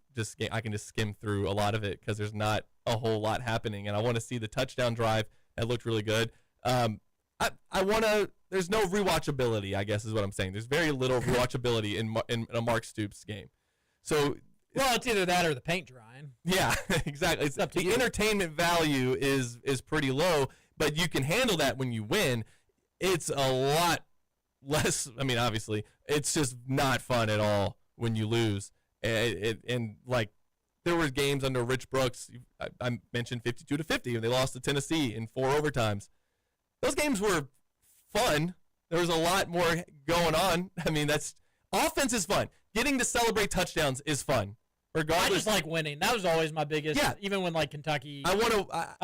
I can just skim through a lot of it because there's not a whole lot happening, and I want to see the touchdown drive that looked really good. I want to. There's no rewatchability, I guess, is what I'm saying. There's very little rewatchability in a Mark Stoops game. So, it's either that or the paint drying. Yeah, exactly. It's up to the you. Entertainment value is pretty low, but you can handle that when you win. It's a lot less. I mean, obviously, it's just not fun at all when you lose. And there were games under Rich Brooks. I mentioned 52-50, and they lost to Tennessee in 4 overtimes. Those games were fun. There was a lot more going on. I mean, offense is fun. Getting to celebrate touchdowns is fun. Regardless. I just like winning. That was always my biggest. Yeah. Even when Kentucky. I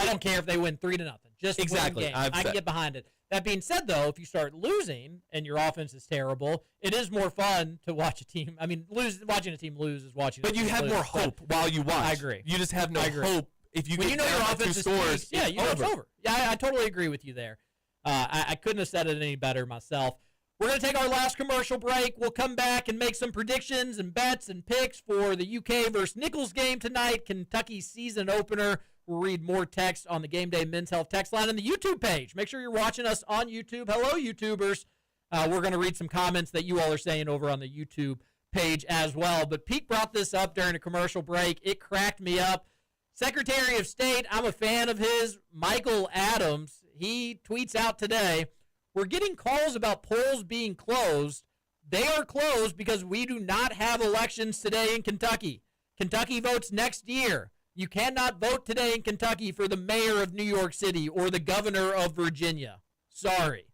don't care if they win 3-0. Just exactly. Win games. I can get behind it. That being said, though, if you start losing and your offense is terrible, it is more fun to watch a team. I mean, watching a team lose is watching. But you have more hope while you watch. I agree. You just have no hope if you get your offense scores. Yeah, you know it's over. Yeah, I totally agree with you there. I couldn't have said it any better myself. We're going to take our last commercial break. We'll come back and make some predictions and bets and picks for the UK versus Nichols game tonight, Kentucky's season opener. We'll read more text on the Game Day Men's Health text line and the YouTube page. Make sure you're watching us on YouTube. Hello, YouTubers. We're going to read some comments that you all are saying over on the YouTube page as well. But Pete brought this up during a commercial break. It cracked me up. Secretary of State, I'm a fan of his, Michael Adams. He tweets out today, we're getting calls about polls being closed. They are closed because we do not have elections today in Kentucky. Kentucky votes next year. You cannot vote today in Kentucky for the mayor of New York City or the governor of Virginia. Sorry.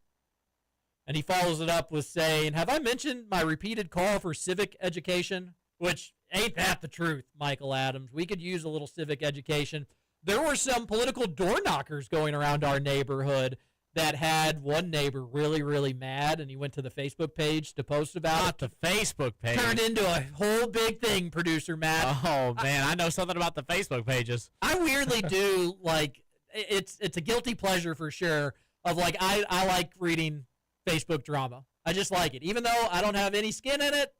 And he follows it up with saying, have I mentioned my repeated call for civic education? Which ain't that the truth, Michael Adams. We could use a little civic education. There were some political door knockers going around our neighborhood that had one neighbor really, really mad, and he went to the Facebook page to post about Not it. the Facebook page. Turned into a whole big thing, producer Matt. Oh, man, I know something about the Facebook pages. I weirdly do, like, it's a guilty pleasure for sure of, like, I like reading Facebook drama. I just like it. Even though I don't have any skin in it,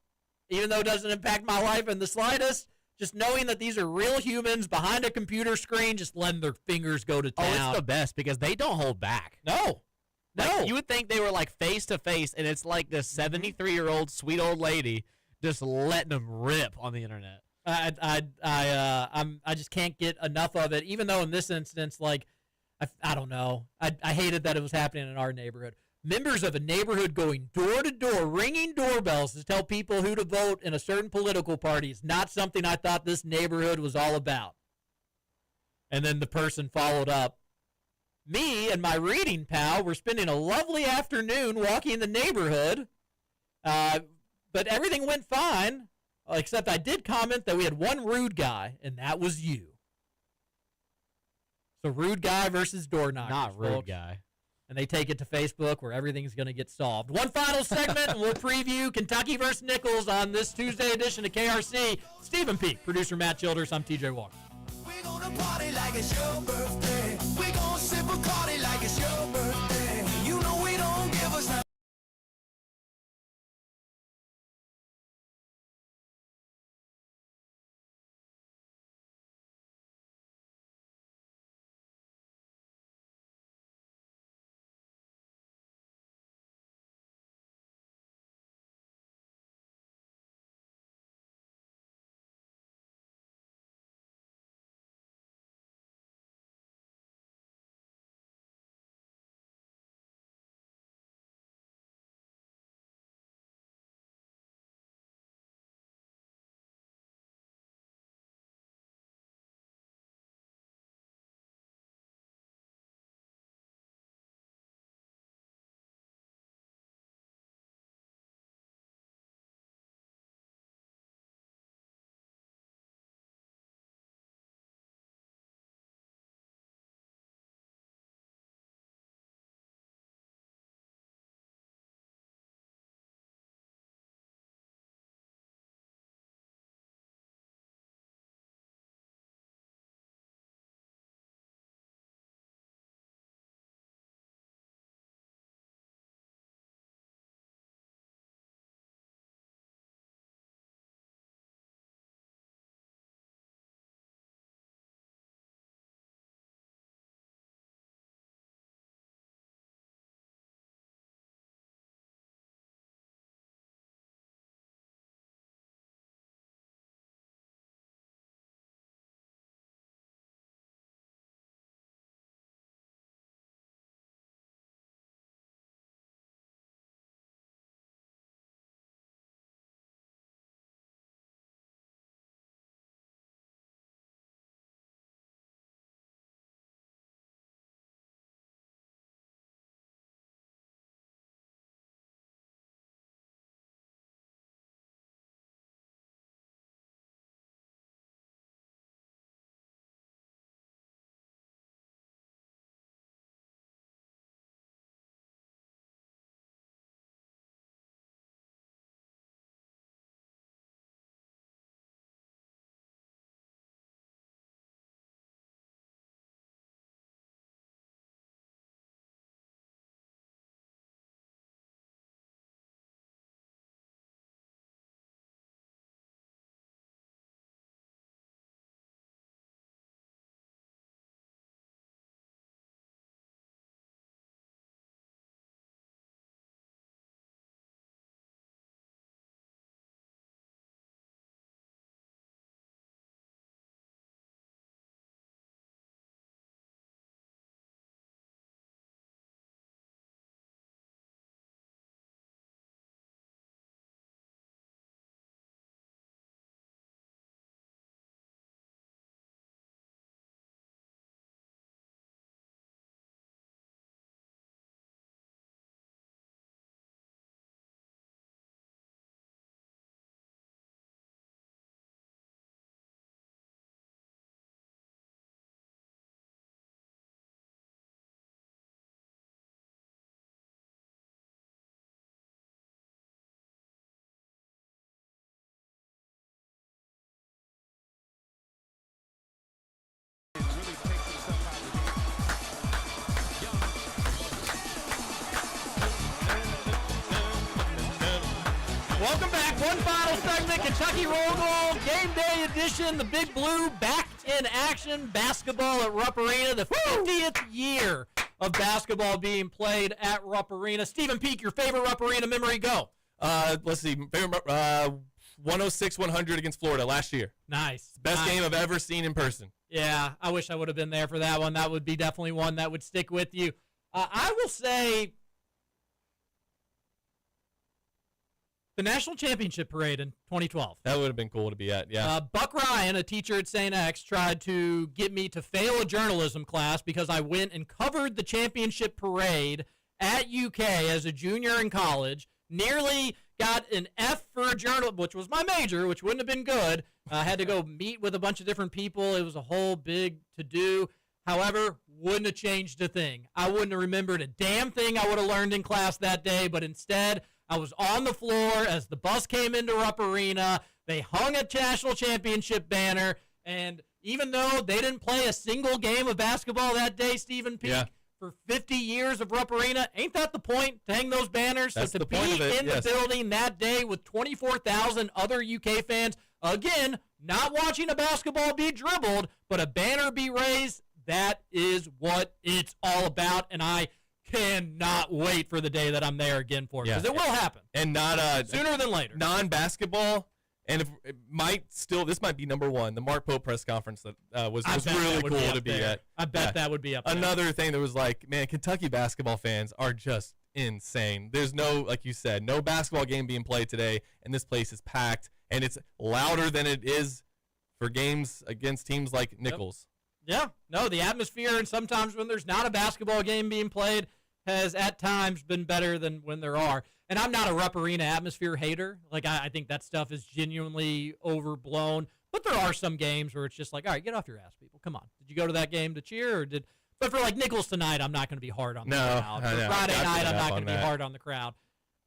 even though it doesn't impact my life in the slightest, just knowing that these are real humans behind a computer screen just letting their fingers go to town. Oh, it's the best because they don't hold back. No. Like, you would think they were like face to face, and it's like this 73-year-old sweet old lady just letting them rip on the internet. I just can't get enough of it. Even though in this instance, like, I don't know, I hated that it was happening in our neighborhood. Members of a neighborhood going door to door, ringing doorbells to tell people who to vote in a certain political party is not something I thought this neighborhood was all about. And then the person followed up, me and my reading pal were spending a lovely afternoon walking the neighborhood, but everything went fine, except I did comment that we had one rude guy, and that was you. So rude guy versus door knockers. Not rude folks. guy. And they take it to Facebook where everything's going to get solved. One final segment, and we'll preview Kentucky versus Nichols on this Tuesday edition of KRC. Stephen Peak, producer Matt Childers. I'm TJ Walker. We're gonna party like it's your birthday. We're gonna sip a party like it's your birthday. You know we don't give us Welcome back. One final segment, Kentucky Roll Call, Game Day edition. The Big Blue back in action. Basketball at Rupp Arena, the 50th year of basketball being played at Rupp Arena. Stephen Peak, your favorite Rupp Arena memory, go. Let's see. 106-100 against Florida last year. Nice. Best game I've ever seen in person. Yeah, I wish I would have been there for that one. That would be definitely one that would stick with you. I will say the National Championship Parade in 2012. That would have been cool to be at, yeah. Buck Ryan, a teacher at St. X, tried to get me to fail a journalism class because I went and covered the championship parade at UK as a junior in college. Nearly got an F for a journal, which was my major, which wouldn't have been good. I had to go meet with a bunch of different people. It was a whole big to-do. However, wouldn't have changed a thing. I wouldn't have remembered a damn thing I would have learned in class that day, but instead, I was on the floor as the bus came into Rupp Arena. They hung a national championship banner, and even though they didn't play a single game of basketball that day, Stephen Peak, for 50 years of Rupp Arena, ain't that the point, to hang those banners? That's so to the point of it, be in the building that day with 24,000 other UK fans, again, not watching a basketball be dribbled, but a banner be raised, that is what it's all about, and I cannot wait for the day that I'm there again for it, because it will happen. And not sooner than later. Non-basketball, and this might be number one, the Mark Pope press conference that was really cool to be at. I bet that would be up there. Another thing that was like, man, Kentucky basketball fans are just insane. There's no, like you said, no basketball game being played today, and this place is packed, and it's louder than it is for games against teams like Nichols. Yeah, no, the atmosphere, and sometimes when there's not a basketball game being played, has at times been better than when there are. And I'm not a Rupp Arena atmosphere hater. Like, I think that stuff is genuinely overblown. But there are some games where it's just like, all right, get off your ass, people. Come on. Did you go to that game to cheer? But for, like, Nichols tonight, I'm not going to be hard on the crowd. For Friday night, I'm not going to be hard on the crowd.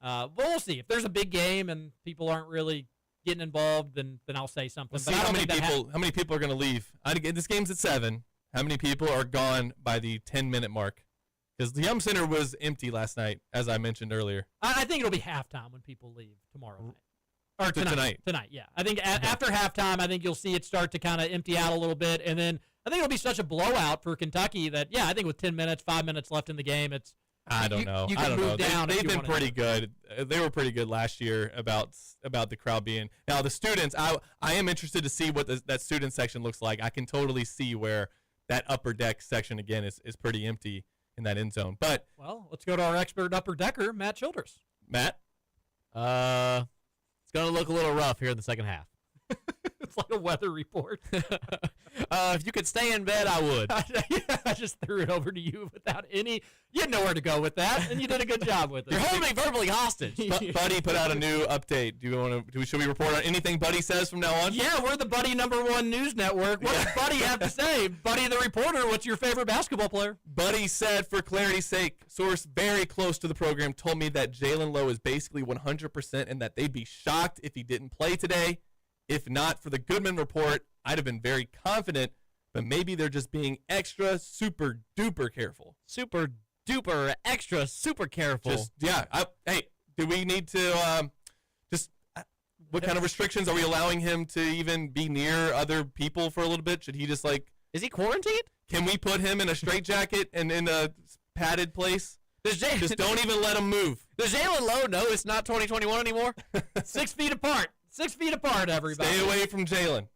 But we'll see. If there's a big game and people aren't really getting involved, then I'll say something. We'll see how many people are going to leave. This game's at 7. How many people are gone by the 10-minute mark? Because the Yum Center was empty last night, as I mentioned earlier. I think it'll be halftime when people leave tomorrow night. Or tonight. Tonight, yeah. I think after halftime, I think you'll see it start to kind of empty out a little bit. And then I think it'll be such a blowout for Kentucky that, yeah, I think with 10 minutes, 5 minutes left in the game, it's I don't know. You can move down. They've been pretty good. They were pretty good last year about the crowd being. Now, the students, I am interested to see what that student section looks like. I can totally see where that upper deck section, again, is pretty empty in that end zone. But well, let's go to our expert upper decker, Matt Childress. Matt? It's going to look a little rough here in the second half. It's like a weather report. If you could stay in bed, I would. I just threw it over to you without any. You had nowhere to go with that, and you did a good job with it. You're holding me verbally hostage. Buddy put out a new update. Should we report on anything Buddy says from now on? Yeah, we're the Buddy #1 news network. What does Buddy have to say? Buddy the reporter, what's your favorite basketball player? Buddy said, for clarity's sake, source very close to the program told me that Jalen Lowe is basically 100% and that they'd be shocked if he didn't play today. If not for the Goodman report, I'd have been very confident, but maybe they're just being extra super duper careful. Super duper extra super careful. Hey, do we need to what kind of restrictions are we allowing him to even be near other people for a little bit? Should he just is he quarantined? Can we put him in a straitjacket and in a padded place? Just don't even let him move. Does Jalen Lowe know it's not 2021 anymore? 6 feet apart. 6 feet apart, everybody. Stay away from Jalen.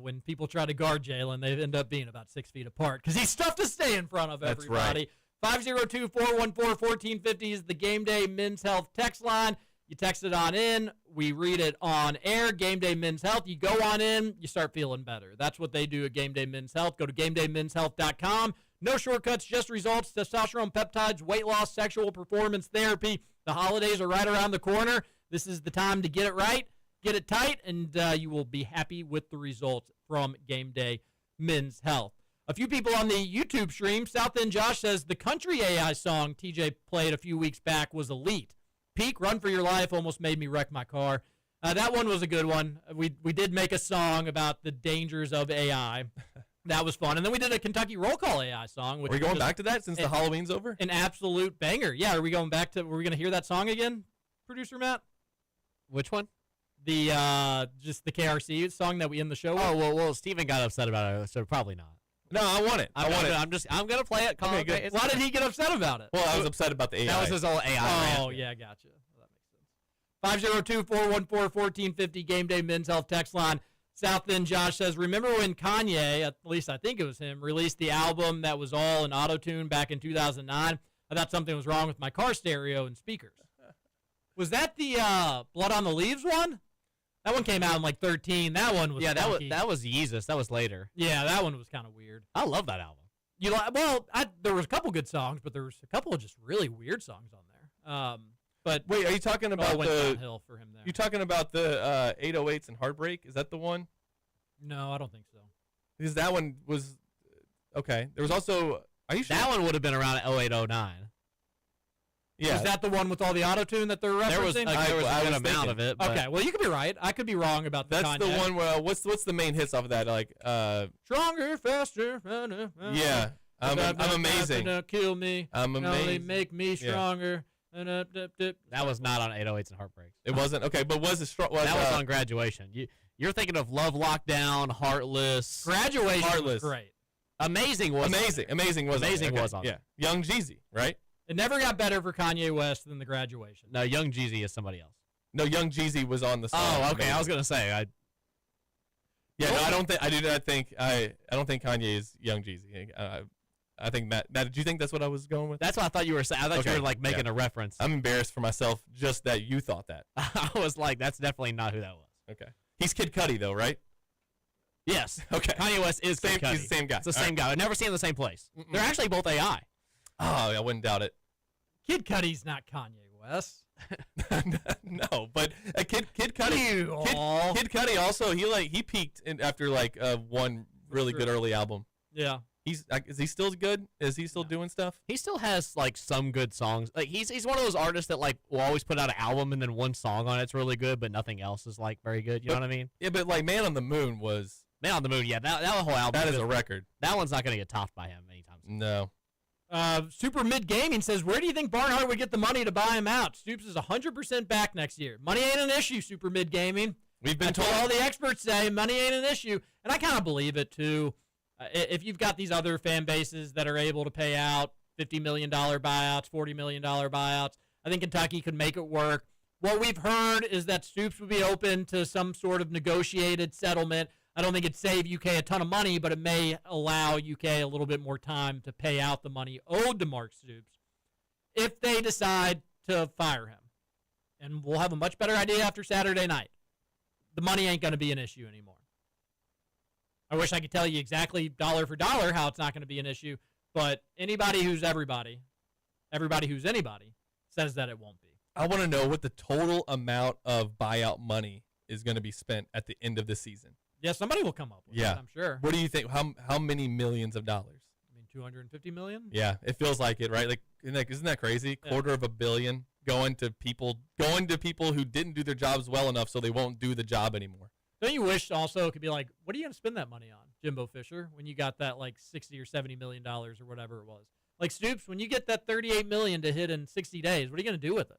When people try to guard Jalen, they end up being about 6 feet apart because he's tough to stay in front of everybody. That's right. 502-414-1450 is the Game Day Men's Health text line. You text it on in. We read it on air. Game Day Men's Health. You go on in, you start feeling better. That's what they do at Game Day Men's Health. Go to GameDayMen'sHealth.com. No shortcuts, just results. Testosterone, peptides, weight loss, sexual performance therapy. The holidays are right around the corner. This is the time to get it right. Get it tight, and you will be happy with the results from Game Day Men's Health. A few people on the YouTube stream, South End Josh says, the country AI song TJ played a few weeks back was elite. Peak, Run for Your Life almost made me wreck my car. That one was a good one. We did make a song about the dangers of AI. That was fun. And then we did a Kentucky Roll Call AI song. Are we going back to that since the Halloween's over? An absolute banger. Yeah, are we going back to, were we going to hear that song again, Producer Matt? Which one? The just the KRC song that we end the show with. Oh, well, Steven got upset about it, so probably not. No, I want it. I want it. I'm gonna play it. Okay, good. Why did he get upset about it? Well, I was upset about the AI. That was his old AI. Oh, yeah, gotcha. Well, that makes sense. 502-414-1450, Game Day Men's Health text line. South End Josh says, remember when Kanye, at least I think it was him, released the album that was all in auto-tune back in 2009? I thought something was wrong with my car stereo and speakers. Was that the Blood on the Leaves one? That one came out in like 13. That one was funky. that was Yeezus. That was later. Yeah, that one was kind of weird. I love that album. There was a couple good songs, but there was a couple of just really weird songs on there. But wait, are you talking about went downhill for him there? You talking about the 808s and Heartbreak? Is that the one? No, I don't think so. Because that one was okay. There was also. Are you sure? That one would have been around 0809. Yeah. Is that the one with all the auto-tune that they're referencing? There was a good amount of it. But okay, well, you could be right. I could be wrong about the That's Kanye. the one where what's the main hits off of that? Like Stronger, faster. Yeah. I'm amazing. Kill me. I'm Only amazing. make me stronger. that was not on 808s and Heartbreaks. It wasn't okay, but was it strong? That was on Graduation. You're thinking of Love Lockdown, Heartless. Graduation was great. Amazing was Amazing was on yeah. Young Jeezy, right? It never got better for Kanye West than the Graduation. No, Young Jeezy is somebody else. No, Young Jeezy was on the song. Oh, okay. I was gonna say I don't think Kanye is Young Jeezy. I think Matt. Did you think that's what I was going with? That's what I thought you were saying. I thought you were like making a reference. I'm embarrassed for myself just that you thought that. I was like, that's definitely not who that was. Okay. He's Kid Cudi though, right? Yes. Okay. Kanye West is Kid Cudi. He's the same guy. It's the same guy. I've never seen them in the same place. They're actually both AI. Oh, I wouldn't doubt it. Kid Cudi's not Kanye West. No, but Kid Cudi. Kid Cudi also he peaked after one really good early album. Yeah. Is he still good? Is he still doing stuff? He still has like some good songs. Like he's one of those artists that like will always put out an album and then one song on it's really good, but nothing else is like very good. You know what I mean? Yeah, but like Man on the Moon was Man on the Moon. Yeah, that whole album. That is a record. That one's not gonna get topped by him anytime soon. No. Super Mid Gaming says, where do you think Barnhart would get the money to buy him out? Stoops is 100% back next year. Money ain't an issue, Super Mid Gaming. We've been That's told. what all the experts say money ain't an issue, and I kind of believe it too. If you've got these other fan bases that are able to pay out $50 million buyouts, $40 million buyouts, I think Kentucky could make it work. What we've heard is that Stoops would be open to some sort of negotiated settlement. I don't think it'd save UK a ton of money, but it may allow UK a little bit more time to pay out the money owed to Mark Stoops if they decide to fire him. And we'll have a much better idea after Saturday night. The money ain't going to be an issue anymore. I wish I could tell you exactly dollar for dollar how it's not going to be an issue, but anybody who's everybody who's anybody, says that it won't be. I want to know what the total amount of buyout money is going to be spent at the end of the season. Yeah, somebody will come up with it, I'm sure. What do you think? How many millions of dollars? I mean, 250 million? Yeah, it feels like it, right? Like, isn't that crazy? Yeah. $250 million going to people who didn't do their jobs well enough, so they won't do the job anymore. Don't you wish also it could be like, what are you going to spend that money on, Jimbo Fisher, when you got that like $60 or $70 million or whatever it was? Like Stoops, when you get that $38 million to hit in 60 days, what are you going to do with it?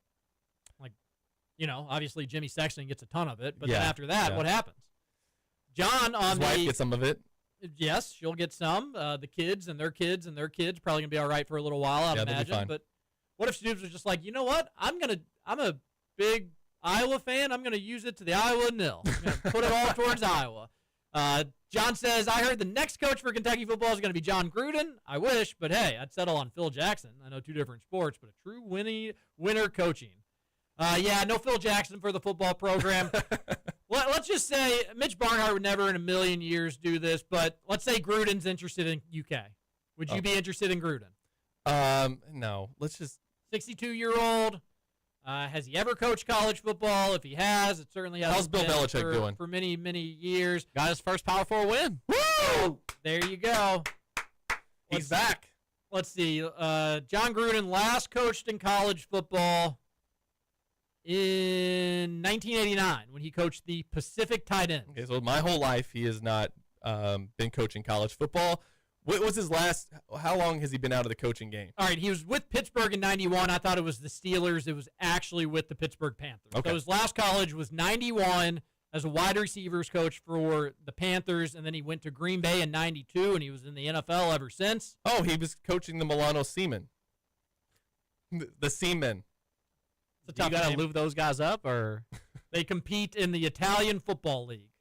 Like, obviously Jimmy Sexton gets a ton of it, but then after that, what happens? John on His wife gets some of it. Yes, she'll get some. The kids and their kids and their kids probably gonna be all right for a little while, I'd imagine. But what if Stoops was just like, you know what? I'm a big Iowa fan. I'm gonna use it to the Iowa nil. I'm gonna put it all towards Iowa. John says, I heard the next coach for Kentucky football is gonna be John Gruden. I wish, but hey, I'd settle on Phil Jackson. I know two different sports, but a true winner coaching. No Phil Jackson for the football program. Let's just say Mitch Barnhart would never in a million years do this, but let's say Gruden's interested in UK. Would you be interested in Gruden? No. Let's just 62-year-old. Has he ever coached college football? If he has, it certainly has. How's Bill Belichick doing? For many, many years. Got his first Power 4 win. Woo! There you go. He's back. Let's see. John Gruden last coached in college football in 1989 when he coached the Pacific tight ends. Okay, so my whole life he has not been coaching college football. What was his last? How long has he been out of the coaching game? All right, he was with Pittsburgh in 91. I thought it was the Steelers. It was actually with the Pittsburgh Panthers. Okay. So his last college was 91 as a wide receivers coach for the Panthers, and then he went to Green Bay in 92, and he was in the NFL ever since. Oh, he was coaching the Milano Seamen. The Seamen. It's a You tough got to name. move those guys up, or They compete in the Italian Football League.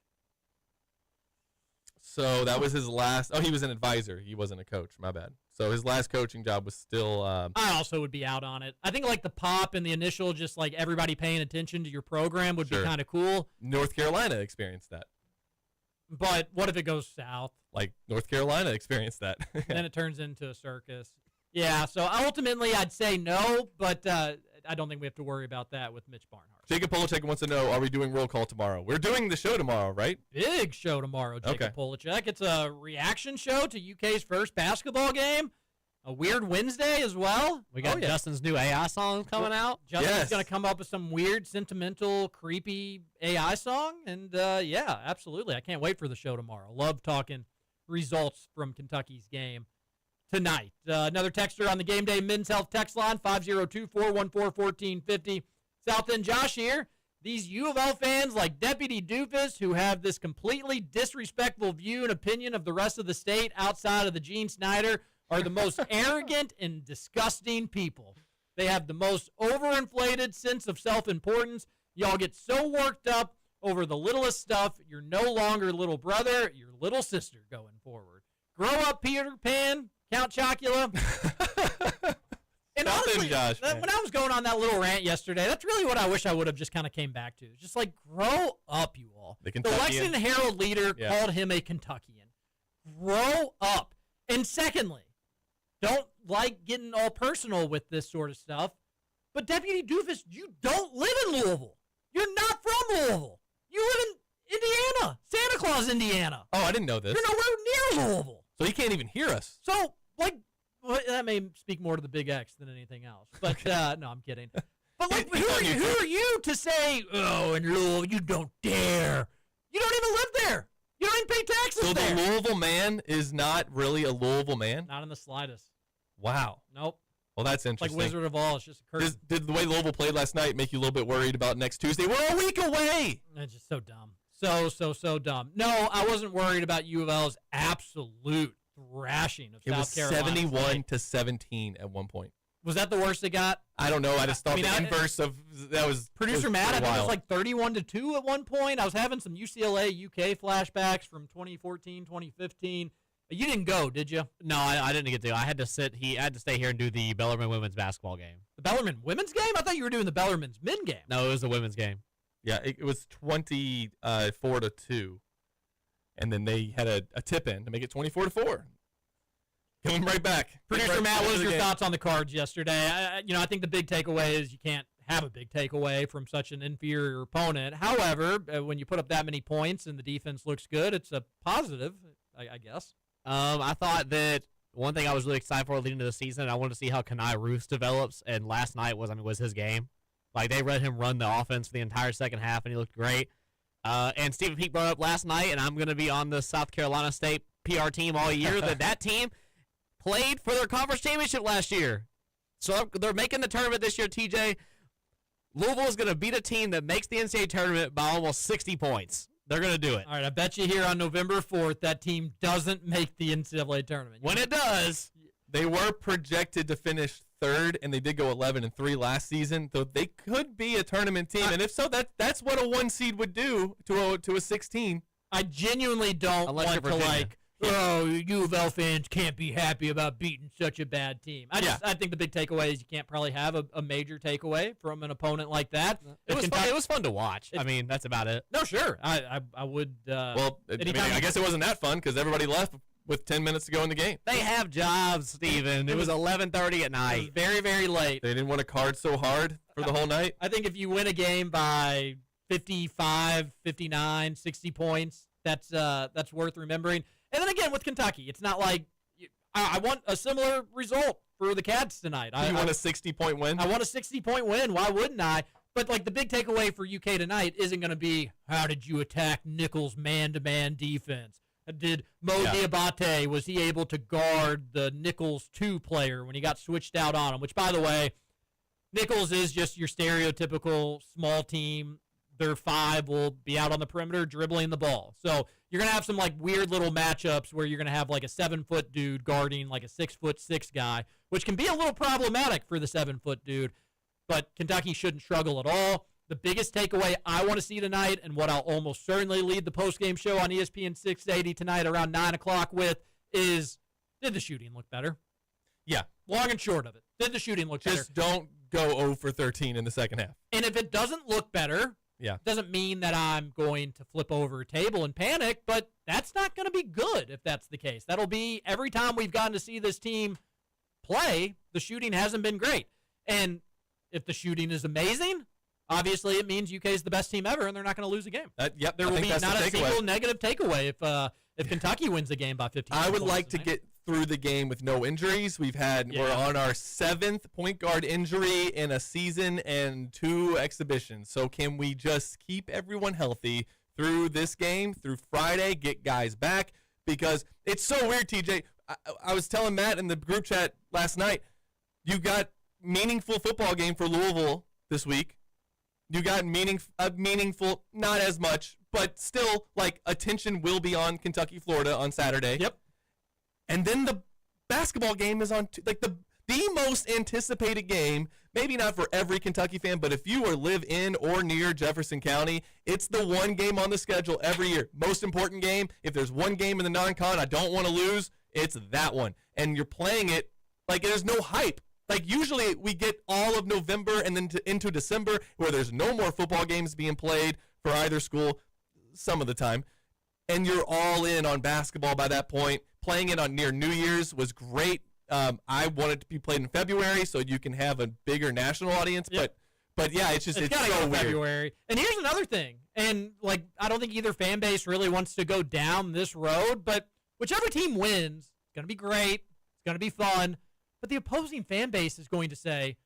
So that was his last. Oh, he was an advisor. He wasn't a coach. My bad. So his last coaching job was still. I also would be out on it. I think like the pop and the initial, just like everybody paying attention to your program would be Sure. kind of cool. North Carolina experienced that. But what if it goes south? Like North Carolina experienced that. Then it turns into a circus. Yeah, so ultimately I'd say no, but I don't think we have to worry about that with Mitch Barnhart. Jacob Polachek wants to know: are we doing roll call tomorrow? We're doing the show tomorrow, right? Big show tomorrow, Jacob Okay. Polachek. It's a reaction show to UK's first basketball game. A weird Wednesday as well. we got Oh, yeah. Justin's new AI song coming out. Justin's Yes. going to come up with some weird, sentimental, creepy AI song. And, yeah, absolutely. I can't wait for the show tomorrow. Love talking results from Kentucky's game tonight. Another texter on the Game Day Men's Health text line, 502-414-1450. South End Josh here. These U of L fans like Deputy Doofus who have this completely disrespectful view and opinion of the rest of the state outside of the Gene Snyder are the most arrogant and disgusting people. They have the most overinflated sense of self-importance. Y'all get so worked up over the littlest stuff. You're no longer little brother, you're little sister going forward. Grow up, Peter Pan, Count Chocula. And South End honestly, Josh, man. when I was going on that little rant yesterday, that's really what I wish I would have just kind of came back to. Just like, grow up, you all. The The Kentuckian. Lexington Herald leader Yeah. called him a Kentuckian. Grow up. And secondly, don't like getting all personal with this sort of stuff, but Deputy Doofus, you don't live in Louisville. You're not from Louisville. You live in Indiana, Santa Claus, Indiana. Oh, I didn't know this. You're nowhere near Louisville. So he can't even hear us. So, like, well, that may speak more to the Big X than anything else. But no, I'm kidding. But like, He's on who are you to say, oh, in Louisville, you don't dare? You don't even live there. You don't even pay taxes So there. the Louisville man is not really a Louisville man? Not in the slightest. Wow. Nope. Well, that's It's like interesting. Wizard of Oz. It's just a curtain. Did the way Louisville played last night make you a little bit worried about next Tuesday? We're a week away. It's just so dumb. So dumb. No, I wasn't worried about U of L's absolute thrashing of It was South Carolina. 71-17 at one point. Was that the worst it got? I don't know. I just thought mean, the inverse of that was Producer Matt, I pretty think it was wild. like 31-2 at one point. I was having some UCLA UK flashbacks from 2014, 2015. You didn't go, did you? No, I didn't get to. I had to sit. I had to stay here and do the Bellarmine women's basketball game. The Bellarmine women's game? I thought you were doing the Bellarmine's men game. No, it was the women's game. Yeah, it was 24-2, and then they had a tip in to make it 24-4. Coming right back. Producer Right Matt, back what to was the your game. thoughts on the cards yesterday? I think the big takeaway is you can't have a big takeaway from such an inferior opponent. However, when you put up that many points and the defense looks good, it's a positive, I guess. I thought that one thing I was really excited for leading into the season, I wanted to see how Kenai Roos develops, and last night was his game. Like, they let him run the offense for the entire second half, and he looked great. And Stephen Peake brought up last night, and I'm going to be on the South Carolina State PR team all year, that team played for their conference championship last year. So they're making the tournament this year, TJ. Louisville is going to beat a team that makes the NCAA tournament by almost 60 points. They're going to do it. All right, I bet you here on November 4th that team doesn't make the NCAA tournament. When it does, They were projected to finish third, and they did go 11-3 last season. So they could be a tournament team, and if so, that's what a 1 seed would do to a 16. I genuinely don't Unless want you're to Virginia. U of L fans can't be happy about beating such a bad team. I think the big takeaway is you can't probably have a major takeaway from an opponent like that. it If was fun to watch. I mean, that's about it. No, sure. I would. Well, anytime- I guess it wasn't that fun because everybody left with 10 minutes to go in the game. They have jobs, Steven. It was 11:30 at It was night. very, very late. They didn't want to card so hard for the whole night. I think if you win a game by 55, 59, 60 points, that's worth remembering. And then again with Kentucky, it's not like I want a similar result for the Cats tonight. You want a 60-point win? I want a 60-point win. Why wouldn't I? But like the big takeaway for UK tonight isn't going to be how did you attack Nichols' man-to-man defense? Did Mo Diabate, was he able to guard the Nichols 2 player when he got switched out on him? Which, by the way, Nichols is just your stereotypical small team. Their 5 will be out on the perimeter dribbling the ball. So you're going to have some like weird little matchups where you're going to have like a 7-foot dude guarding like a 6'6" guy, which can be a little problematic for the 7-foot dude. But Kentucky shouldn't struggle at all. The biggest takeaway I want to see tonight, and what I'll almost certainly lead the postgame show on ESPN 680 tonight around 9 o'clock with, is did the shooting look better? Yeah. Long and short of it. Did the shooting look better? Just don't go 0 for 13 in the second half. And if it doesn't look better, doesn't mean that I'm going to flip over a table and panic, but that's not going to be good if that's the case. That'll be every time we've gotten to see this team play, the shooting hasn't been great. And if the shooting is amazing, obviously it means UK is the best team ever, and they're not going to lose a game. There will be not a single negative takeaway if Kentucky wins a game by 15 I would like to get through the game with no injuries. We're on our 7th point guard injury in a season and 2 exhibitions. So can we just keep everyone healthy through this game, through Friday, get guys back? Because it's so weird, TJ. I was telling Matt in the group chat last night, you got meaningful football game for Louisville this week. You got meaningful, not as much, but still, like, attention will be on Kentucky, Florida on Saturday. Yep. And then the basketball game is on, like, the most anticipated game, maybe not for every Kentucky fan, but if you live in or near Jefferson County, it's the one game on the schedule every year. Most important game. If there's one game in the non-con I don't want to lose, it's that one. And you're playing it like there's no hype. Like, usually we get all of November and then into December where there's no more football games being played for either school some of the time. And you're all in on basketball by that point. Playing it on near New Year's was great. I want it to be played in February so you can have a bigger national audience. Yep. But yeah, it's so weird. February. And here's another thing. And, like, I don't think either fan base really wants to go down this road, but whichever team wins, it's going to be great. It's going to be fun. But the opposing fan base is going to say,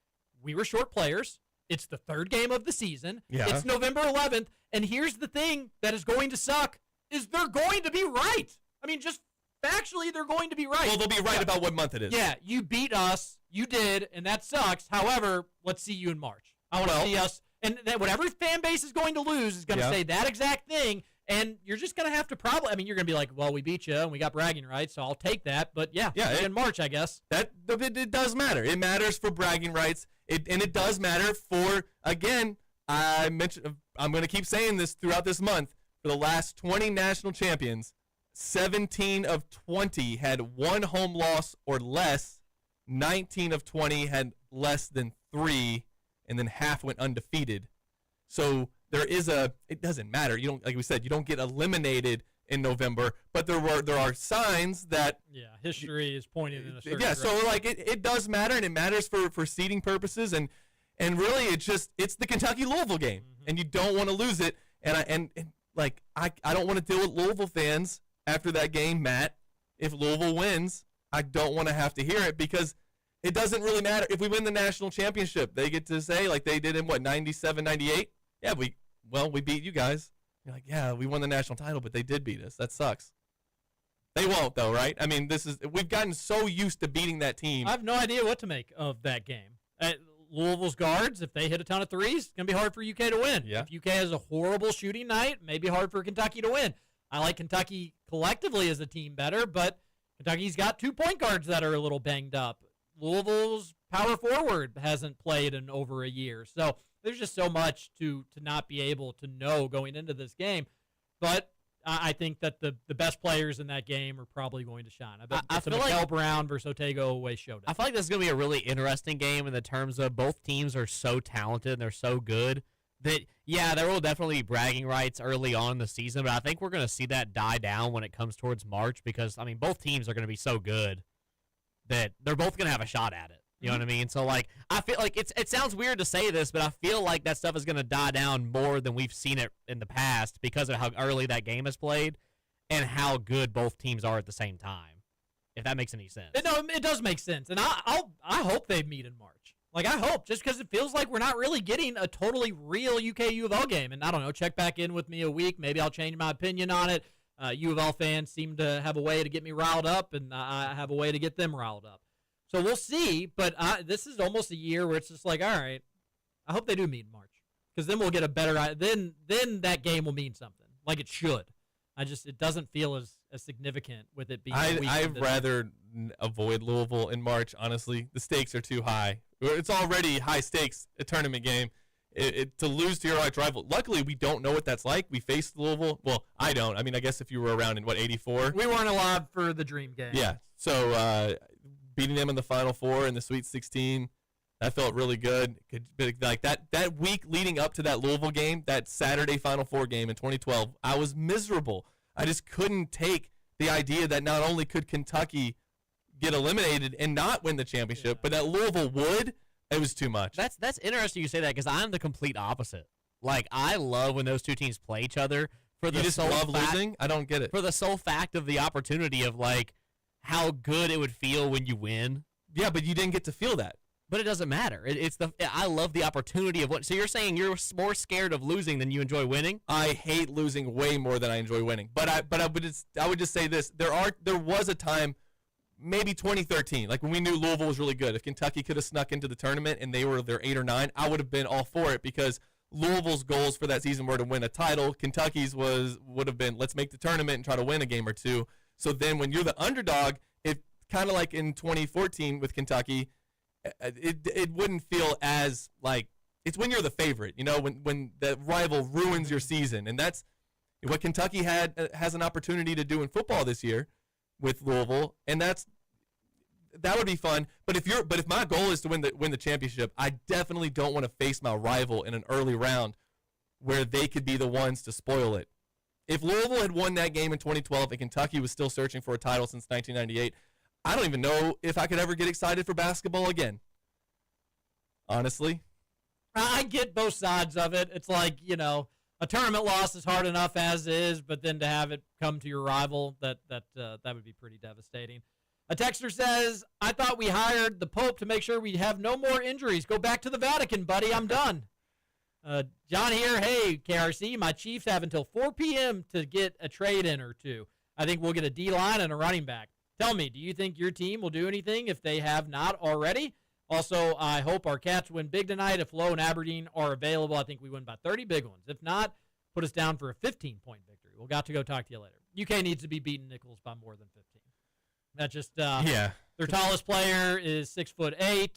we were short players. It's the 3rd game of the season. Yeah. It's November 11th. And here's the thing that is going to suck is they're going to be right. I mean, just factually, they're going to be right. Well, they'll be right about what month it is. Yeah, you beat us. You did, and that sucks. However, let's see you in March. I want to see us. And whatever fan base is going to lose is going to say that exact thing. And you're just going to have to you're going to be like, well, we beat you, and we got bragging rights, so I'll take that. But, in March, I guess. It does matter. It matters for bragging rights. And it does matter for, again, I'm going to keep saying this throughout this month. For the last 20 national champions, 17 of 20 had 1 home loss or less. 19 of 20 had less than 3, and then half went undefeated. So there is it doesn't matter. You don't, like we said, you don't get eliminated in November, but there are signs that history is pointing in a certain direction. So like it does matter, and it matters for seeding purposes, and really it's the Kentucky Louisville game, and you don't want to lose it. And I don't want to deal with Louisville fans after that game, Matt. If Louisville wins, I don't want to have to hear it because it doesn't really matter. If we win the national championship, they get to say, like they did in, 97, 98? Yeah, we beat you guys. You're like, yeah, we won the national title, but they did beat us. That sucks. They won't, though, right? I mean, we've gotten so used to beating that team. I have no idea what to make of that game. Louisville's guards, if they hit a ton of threes, it's going to be hard for UK to win. Yeah. If UK has a horrible shooting night, it may be hard for Kentucky to win. I like Kentucky collectively as a team better, but Kentucky's got 2 point guards that are a little banged up. Louisville's power forward hasn't played in over a year. So there's just so much to not be able to know going into this game. But I think that the best players in that game are probably going to shine. I bet it's a Miguel Brown versus Otego away showdown. I feel like this is going to be a really interesting game in the terms of both teams are so talented and they're so good that, there will definitely be bragging rights early on in the season, but I think we're going to see that die down when it comes towards March because, I mean, both teams are going to be so good that they're both going to have a shot at it. You know what I mean? So, like, I feel like it sounds weird to say this, but I feel like that stuff is going to die down more than we've seen it in the past because of how early that game is played and how good both teams are at the same time, if that makes any sense. It does make sense, and I hope they meet in March. Like, I hope, just because it feels like we're not really getting a totally real UK U of L game. And I don't know, check back in with me a week. Maybe I'll change my opinion on it. U of L fans seem to have a way to get me riled up, and I have a way to get them riled up. So we'll see, but this is almost a year where it's just like, all right, I hope they do meet in March, because then we'll get a better – then that game will mean something, like it should. It doesn't feel as significant with it being I'd rather avoid Louisville in March, honestly. The stakes are too high. It's already high stakes, a tournament game. To lose to your arch rival. Luckily, we don't know what that's like. We faced Louisville. Well, I don't. I mean, I guess if you were around in, 84? We weren't alive for the dream game. Yeah. So beating them in the Final Four in the Sweet 16, that felt really good. Like that week leading up to that Louisville game, that Saturday Final Four game in 2012, I was miserable. I just couldn't take the idea that not only could Kentucky get eliminated and not win the championship, but that Louisville would. It was too much. That's interesting you say that, because I'm the complete opposite. Like, I love when those two teams play each other. For the you just love losing? I don't get it. For the sole fact of the opportunity of, like, how good it would feel when you win. Yeah, but you didn't get to feel that. But it doesn't matter. I love the opportunity of what. So you're saying you're more scared of losing than you enjoy winning? I hate losing way more than I enjoy winning. But I would just say this: there was a time, maybe 2013, like when we knew Louisville was really good. If Kentucky could have snuck into the tournament and they were their 8 or 9, I would have been all for it, because Louisville's goals for that season were to win a title. Kentucky's would have been, let's make the tournament and try to win a game or two. So then when you're the underdog, it kind of like in 2014 with Kentucky, it wouldn't feel as like, it's when you're the favorite, when the rival ruins your season. And that's what Kentucky has an opportunity to do in football this year with Louisville, and that would be fun. But if my goal is to win the championship, I definitely don't want to face my rival in an early round where they could be the ones to spoil it. If Louisville had won that game in 2012 and Kentucky was still searching for a title since 1998, I don't even know if I could ever get excited for basketball again. Honestly. I get both sides of it. It's like, a tournament loss is hard enough as is, but then to have it come to your rival, that would be pretty devastating. A texter says, I thought we hired the Pope to make sure we have no more injuries. Go back to the Vatican, buddy. I'm done. John here, hey, KRC, my Chiefs have until 4 p.m. to get a trade in or two. I think we'll get a D-line and a running back. Tell me, do you think your team will do anything if they have not already? Also, I hope our Cats win big tonight. If Lowe and Aberdeen are available, I think we win by 30 big ones. If not, put us down for a 15-point victory. We'll got to go talk to you later. UK needs to be beating Nichols by more than 15. That just their tallest player is 6'8".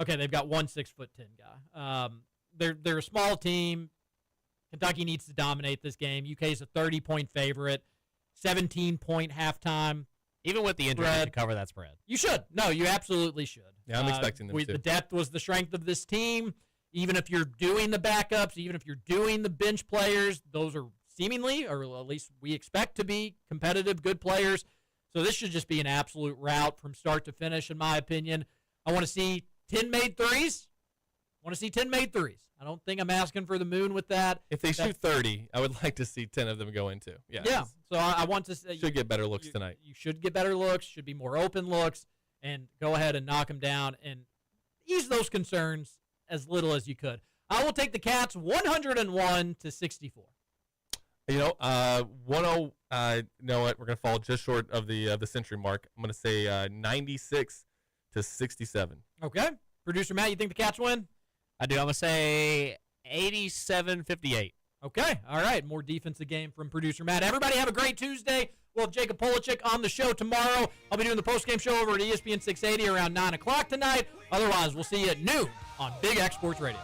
Okay, they've got one 6'10" guy. They're a small team. Kentucky needs to dominate this game. UK is a 30-point favorite, 17-point halftime. Even with the injury, you should cover that spread. You should. No, you absolutely should. Yeah, I'm expecting them to. The depth was the strength of this team. Even if you're doing the backups, even if you're doing the bench players, those are seemingly, or at least we expect to be, competitive, good players. So this should just be an absolute rout from start to finish, in my opinion. I want to see 10 made threes. I don't think I'm asking for the moon with that. If they shoot 30, I would like to see 10 of them go into. Yeah. So I want to say should get better looks tonight. You should get better looks, should be more open looks, and go ahead and knock them down and ease those concerns as little as you could. I will take the Cats 101-64. You know what? We're going to fall just short of the century mark. I'm going to say 96-67. Okay. Producer Matt, you think the Cats win? I do. I'm going to say 87-58. Okay. All right. More defensive game from producer Matt. Everybody have a great Tuesday. We'll have Jacob Polachek on the show tomorrow. I'll be doing the postgame show over at ESPN 680 around 9 o'clock tonight. Otherwise, we'll see you at noon on Big X Sports Radio.